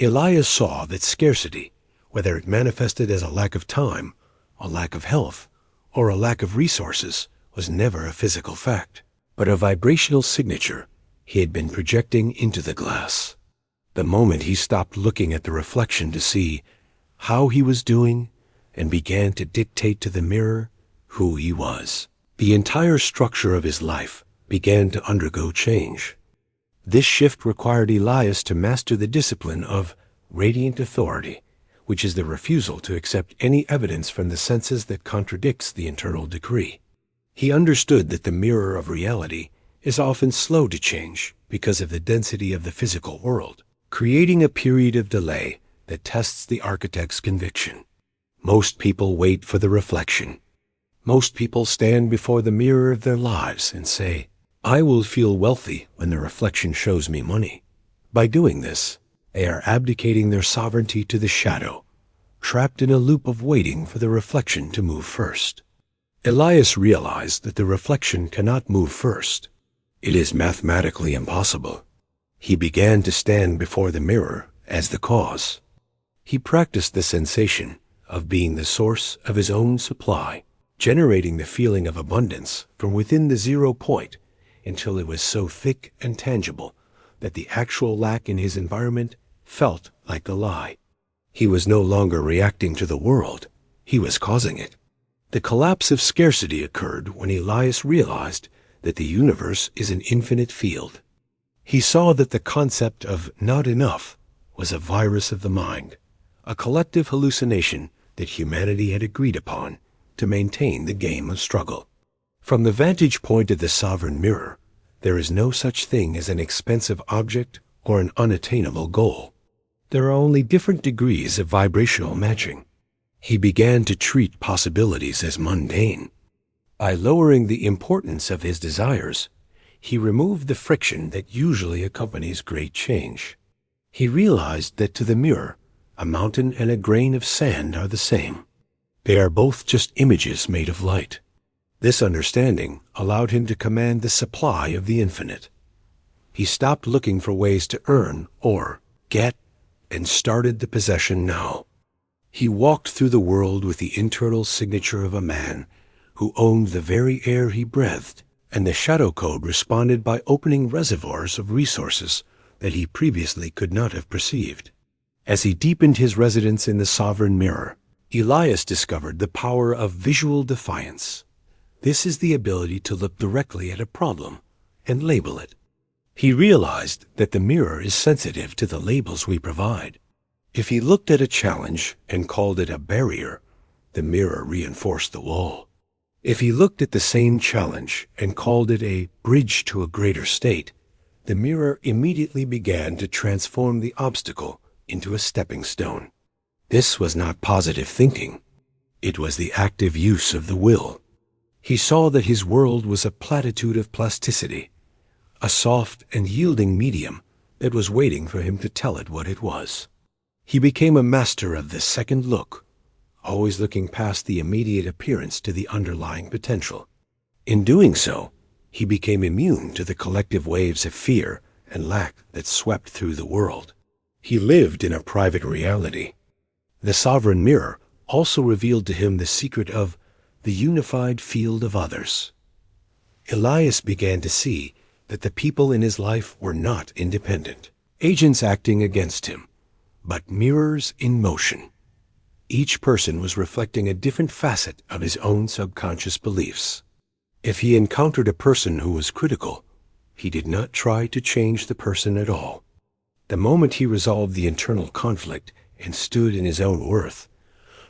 Elias saw that scarcity, whether it manifested as a lack of time, a lack of health, or a lack of resources, was never a physical fact, but a vibrational signature he had been projecting into the glass. The moment he stopped looking at the reflection to see how he was doing and began to dictate to the mirror who he was, the entire structure of his life began to undergo change. This shift required Elias to master the discipline of radiant authority, which is the refusal to accept any evidence from the senses that contradicts the internal decree. He understood that the mirror of reality is often slow to change because of the density of the physical world, creating a period of delay that tests the architect's conviction. Most people wait for the reflection. Most people stand before the mirror of their lives and say, "I will feel wealthy when the reflection shows me money." By doing this, they are abdicating their sovereignty to the shadow, trapped in a loop of waiting for the reflection to move first. Elias realized that the reflection cannot move first. It is mathematically impossible. He began to stand before the mirror as the cause. He practiced the sensation of being the source of his own supply, generating the feeling of abundance from within the 0 point until it was so thick and tangible that the actual lack in his environment felt like the lie. He was no longer reacting to the world, he was causing it. The collapse of scarcity occurred when Elias realized that the universe is an infinite field. He saw that the concept of not enough was a virus of the mind, a collective hallucination that humanity had agreed upon to maintain the game of struggle. From the vantage point of the sovereign mirror, there is no such thing as an expensive object or an unattainable goal. There are only different degrees of vibrational matching. He began to treat possibilities as mundane. By lowering the importance of his desires, he removed the friction that usually accompanies great change. He realized that to the mirror, a mountain and a grain of sand are the same. They are both just images made of light. This understanding allowed him to command the supply of the infinite. He stopped looking for ways to earn or get and started the possession now. He walked through the world with the internal signature of a man who owned the very air he breathed, and the shadow code responded by opening reservoirs of resources that he previously could not have perceived. As he deepened his residence in the sovereign mirror, Elias discovered the power of visual defiance. This is the ability to look directly at a problem and label it. He realized that the mirror is sensitive to the labels we provide. If he looked at a challenge and called it a barrier, the mirror reinforced the wall. If he looked at the same challenge and called it a bridge to a greater state, the mirror immediately began to transform the obstacle into a stepping stone. This was not positive thinking. It was the active use of the will. He saw that his world was a platitude of plasticity, a soft and yielding medium that was waiting for him to tell it what it was. He became a master of the second look, always looking past the immediate appearance to the underlying potential. In doing so, he became immune to the collective waves of fear and lack that swept through the world. He lived in a private reality. The sovereign mirror also revealed to him the secret of the unified field of others. Elias began to see that the people in his life were not independent, agents acting against him, but mirrors in motion. Each person was reflecting a different facet of his own subconscious beliefs. If he encountered a person who was critical, he did not try to change the person at all. The moment he resolved the internal conflict and stood in his own worth,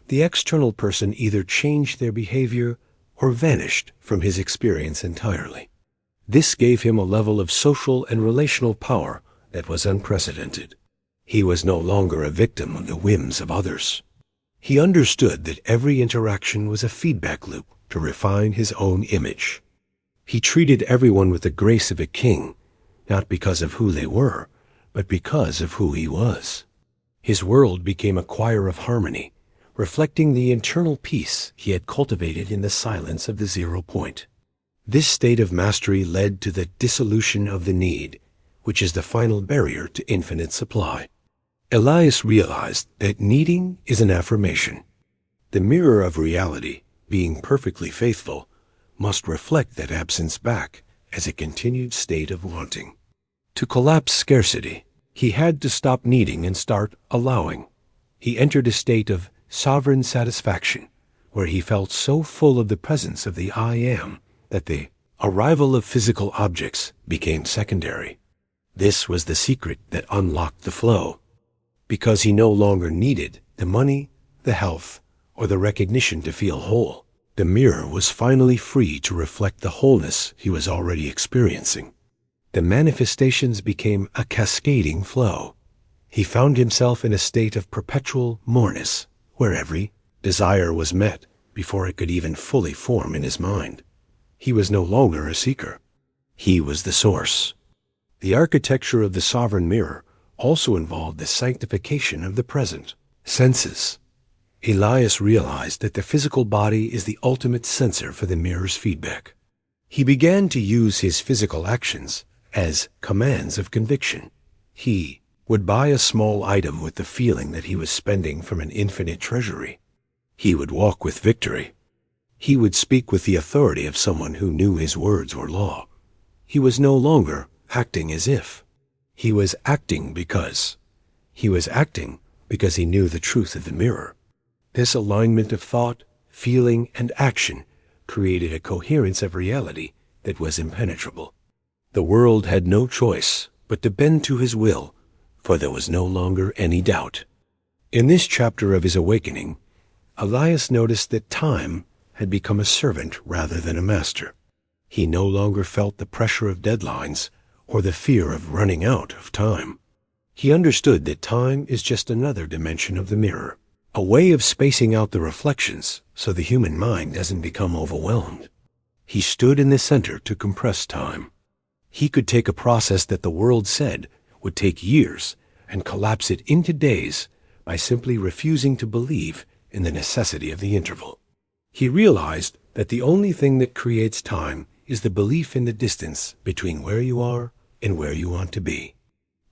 the external person either changed their behavior or vanished from his experience entirely. This gave him a level of social and relational power that was unprecedented. He was no longer a victim of the whims of others. He understood that every interaction was a feedback loop to refine his own image. He treated everyone with the grace of a king, not because of who they were, but because of who he was. His world became a choir of harmony, reflecting the internal peace he had cultivated in the silence of the 0 point. This state of mastery led to the dissolution of the need, which is the final barrier to infinite supply. Elias realized that needing is an affirmation. The mirror of reality, being perfectly faithful, must reflect that absence back as a continued state of wanting. To collapse scarcity, he had to stop needing and start allowing. He entered a state of sovereign satisfaction, where he felt so full of the presence of the I Am that the arrival of physical objects became secondary. This was the secret that unlocked the flow. Because he no longer needed the money, the health, or the recognition to feel whole, the mirror was finally free to reflect the wholeness he was already experiencing. The manifestations became a cascading flow. He found himself in a state of perpetual moreness, where every desire was met before it could even fully form in his mind. He was no longer a seeker. He was the source. The architecture of the sovereign mirror also involved the sanctification of the present senses. Elias realized that the physical body is the ultimate sensor for the mirror's feedback. He began to use his physical actions as commands of conviction. He would buy a small item with the feeling that he was spending from an infinite treasury. He would walk with victory. He would speak with the authority of someone who knew his words were law. He was no longer acting as if. He was acting because. He was acting because he knew the truth of the mirror. This alignment of thought, feeling, and action created a coherence of reality that was impenetrable. The world had no choice but to bend to his will, for there was no longer any doubt. In this chapter of his awakening, Elias noticed that time had become a servant rather than a master. He no longer felt the pressure of deadlines or the fear of running out of time. He understood that time is just another dimension of the mirror, a way of spacing out the reflections so the human mind doesn't become overwhelmed. He stood in the center to compress time. He could take a process that the world said would take years and collapse it into days by simply refusing to believe in the necessity of the interval. He realized that the only thing that creates time is the belief in the distance between where you are and where you want to be.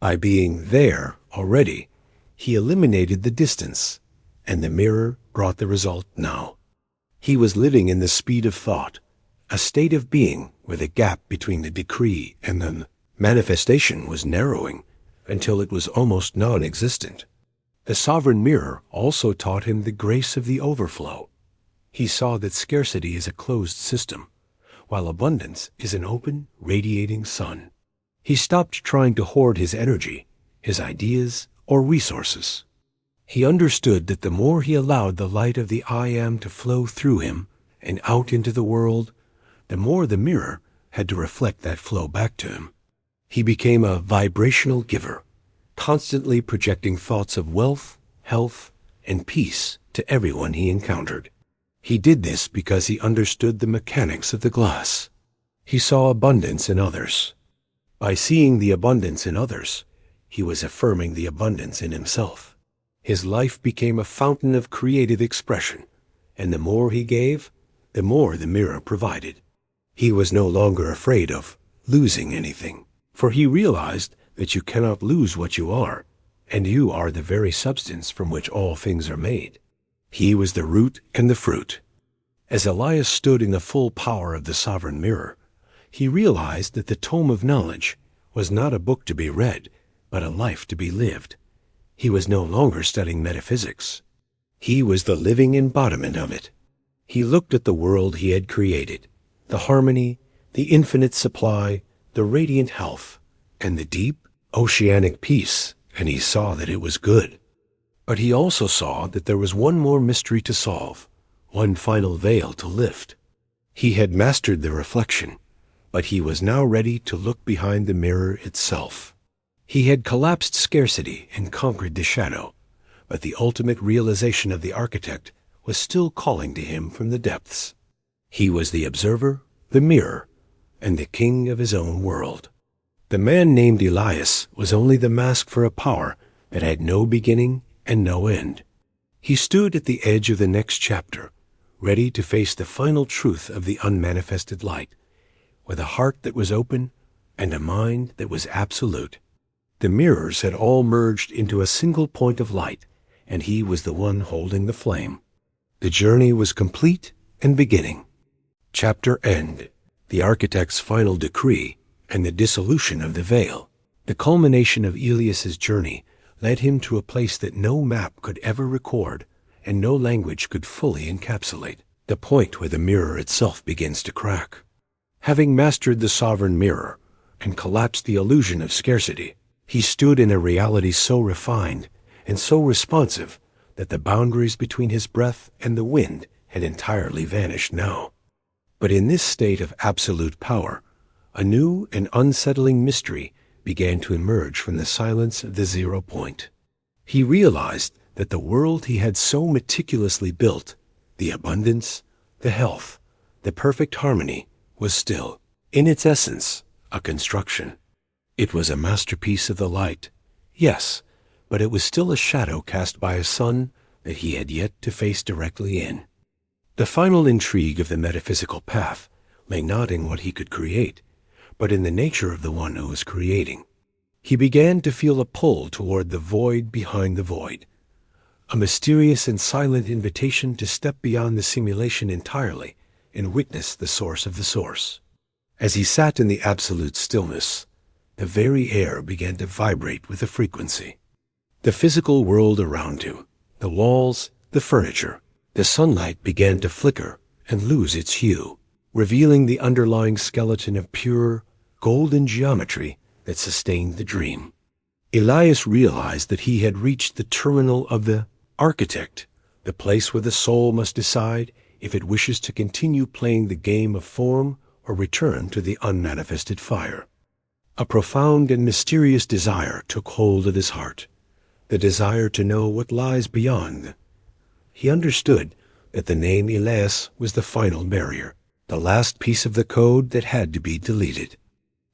By being there already, he eliminated the distance, and the mirror brought the result now. He was living in the speed of thought, a state of being where the gap between the decree and the manifestation was narrowing until it was almost non-existent. The sovereign mirror also taught him the grace of the overflow. He saw that scarcity is a closed system, while abundance is an open, radiating sun. He stopped trying to hoard his energy, his ideas, or resources. He understood that the more he allowed the light of the I Am to flow through him and out into the world, the more the mirror had to reflect that flow back to him. He became a vibrational giver, constantly projecting thoughts of wealth, health, and peace to everyone he encountered. He did this because he understood the mechanics of the glass. He saw abundance in others. By seeing the abundance in others, he was affirming the abundance in himself. His life became a fountain of creative expression, and the more he gave, the more the mirror provided. He was no longer afraid of losing anything, for he realized that you cannot lose what you are, and you are the very substance from which all things are made. He was the root and the fruit. As Elias stood in the full power of the sovereign mirror, He realized that the Tome of Knowledge was not a book to be read, but a life to be lived. He was no longer studying metaphysics. He was the living embodiment of it. He looked at the world he had created, the harmony, the infinite supply, the radiant health, and the deep, oceanic peace, and he saw that it was good. But he also saw that there was one more mystery to solve, one final veil to lift. He had mastered the reflection, but he was now ready to look behind the mirror itself. He had collapsed scarcity and conquered the shadow, but the ultimate realization of the architect was still calling to him from the depths. He was the observer, the mirror, and the king of his own world. The man named Elias was only the mask for a power that had no beginning and no end. He stood at the edge of the next chapter, ready to face the final truth of the unmanifested light, with a heart that was open and a mind that was absolute. The mirrors had all merged into a single point of light, and he was the one holding the flame. The journey was complete and beginning. Chapter End. The architect's final decree and the dissolution of the veil. The culmination of Elias's journey led him to a place that no map could ever record and no language could fully encapsulate, the point where the mirror itself begins to crack. Having mastered the sovereign mirror and collapsed the illusion of scarcity, he stood in a reality so refined and so responsive that the boundaries between his breath and the wind had entirely vanished now. But in this state of absolute power, a new and unsettling mystery began to emerge from the silence of the 0 point. He realized that the world he had so meticulously built, the abundance, the health, the perfect harmony, was still, in its essence, a construction. It was a masterpiece of the light, yes, but it was still a shadow cast by a sun that he had yet to face directly in. The final intrigue of the metaphysical path lay not in what he could create, but in the nature of the one who was creating. He began to feel a pull toward the void behind the void, a mysterious and silent invitation to step beyond the simulation entirely and witness the source of the source. As he sat in the absolute stillness, the very air began to vibrate with the frequency. The physical world around him, the walls, the furniture, the sunlight began to flicker and lose its hue, revealing the underlying skeleton of pure, golden geometry that sustained the dream. Elias realized that he had reached the terminal of the architect, the place where the soul must decide if it wishes to continue playing the game of form or return to the unmanifested fire. A profound and mysterious desire took hold of his heart, the desire to know what lies beyond. He understood that the name Elias was the final barrier, the last piece of the code that had to be deleted.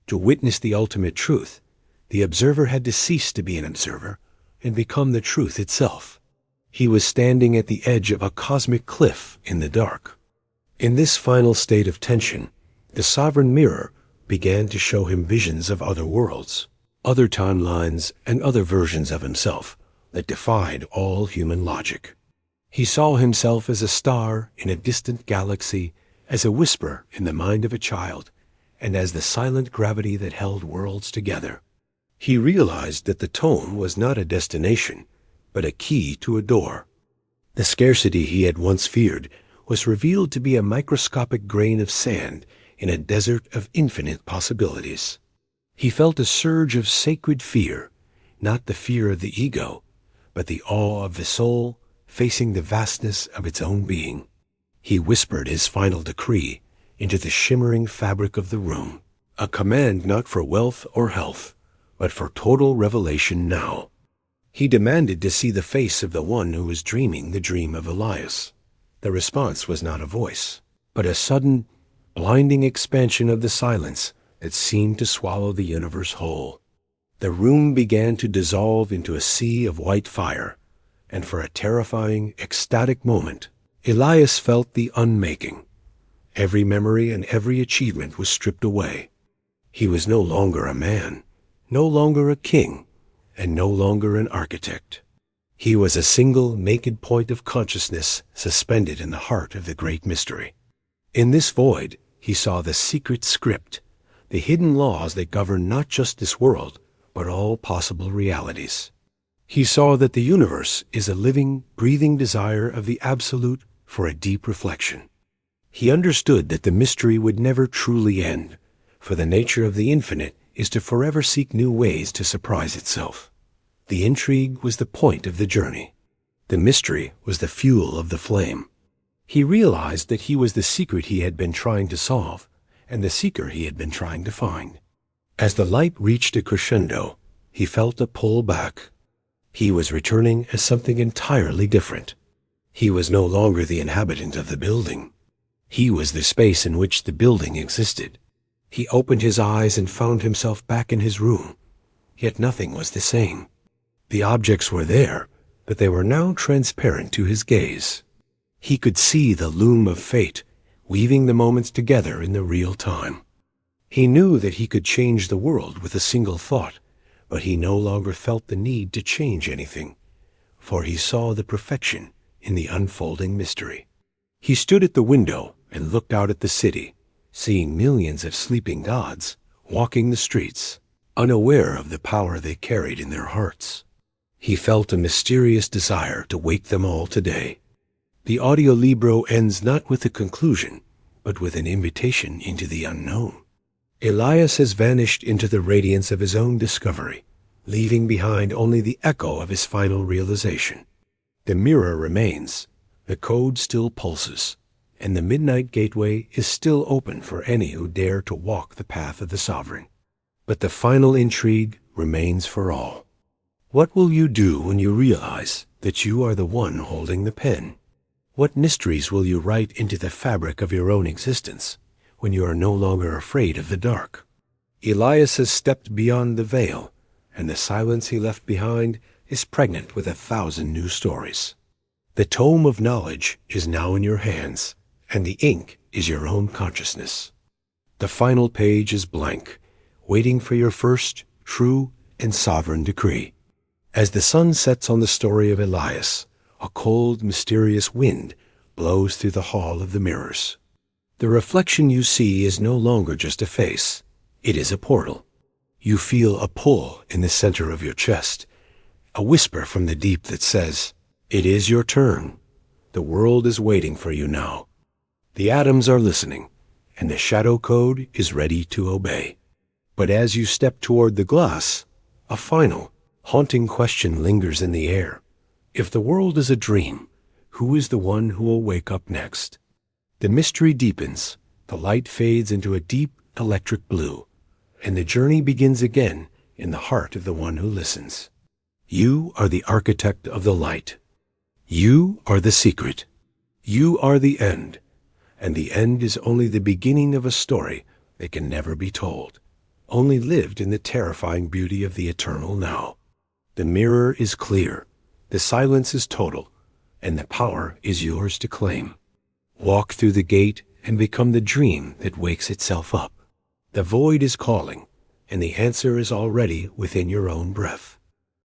To witness the ultimate truth, the observer had to cease to be an observer and become the truth itself. He was standing at the edge of a cosmic cliff in the dark. In this final state of tension, the sovereign mirror began to show him visions of other worlds, other timelines, and other versions of himself that defied all human logic. He saw himself as a star in a distant galaxy, as a whisper in the mind of a child, and as the silent gravity that held worlds together. He realized that the tome was not a destination, but a key to a door. The scarcity he had once feared was revealed to be a microscopic grain of sand in a desert of infinite possibilities. He felt a surge of sacred fear, not the fear of the ego, but the awe of the soul facing the vastness of its own being. He whispered his final decree into the shimmering fabric of the room, a command not for wealth or health, but for total revelation now. He demanded to see the face of the one who was dreaming the dream of Elias. The response was not a voice, but a sudden, blinding expansion of the silence that seemed to swallow the universe whole. The room began to dissolve into a sea of white fire, and for a terrifying, ecstatic moment, Elias felt the unmaking. Every memory and every achievement was stripped away. He was no longer a man, no longer a king, and no longer an architect. He was a single naked point of consciousness suspended in the heart of the great mystery. In this void, he saw the secret script the hidden laws that govern not just this world, but all possible realities. He saw that the universe is a living, breathing desire of the Absolute for a deep reflection. He understood that the mystery would never truly end, for the nature of the infinite is to forever seek new ways to surprise itself. The intrigue was the point of the journey. The mystery was the fuel of the flame. He realized that he was the secret he had been trying to solve, and the seeker he had been trying to find. As the light reached a crescendo, he felt a pull back. He was returning as something entirely different. He was no longer the inhabitant of the building. He was the space in which the building existed. He opened his eyes and found himself back in his room. Yet nothing was the same. The objects were there, but they were now transparent to his gaze. He could see the loom of fate, weaving the moments together in the real time. He knew that he could change the world with a single thought, but he no longer felt the need to change anything, for he saw the perfection in the unfolding mystery. He stood at the window and looked out at the city, seeing millions of sleeping gods walking the streets, unaware of the power they carried in their hearts. He felt a mysterious desire to wake them all today. The audio libro ends not with a conclusion, but with an invitation into the unknown. Elias has vanished into the radiance of his own discovery, leaving behind only the echo of his final realization. The mirror remains, the code still pulses, and the midnight gateway is still open for any who dare to walk the path of the sovereign. But the final intrigue remains for all. What will you do when you realize that you are the one holding the pen? What mysteries will you write into the fabric of your own existence when you are no longer afraid of the dark? Elias has stepped beyond the veil, and the silence he left behind is pregnant with 1,000 new stories. The Tome of Knowledge is now in your hands, and the ink is your own consciousness. The final page is blank, waiting for your first, true, and sovereign decree. As the sun sets on the story of Elias, a cold, mysterious wind blows through the hall of the mirrors. The reflection you see is no longer just a face. It is a portal. You feel a pull in the center of your chest, a whisper from the deep that says, "It is your turn. The world is waiting for you now." The atoms are listening, and the shadow code is ready to obey. But as you step toward the glass, a final, haunting question lingers in the air. If the world is a dream, who is the one who will wake up next? The mystery deepens, the light fades into a deep electric blue, and the journey begins again in the heart of the one who listens. You are the architect of the light. You are the secret. You are the end, and the end is only the beginning of a story that can never be told, only lived in the terrifying beauty of the eternal now. The mirror is clear, the silence is total, and the power is yours to claim. Walk through the gate and become the dream that wakes itself up. The void is calling, and the answer is already within your own breath.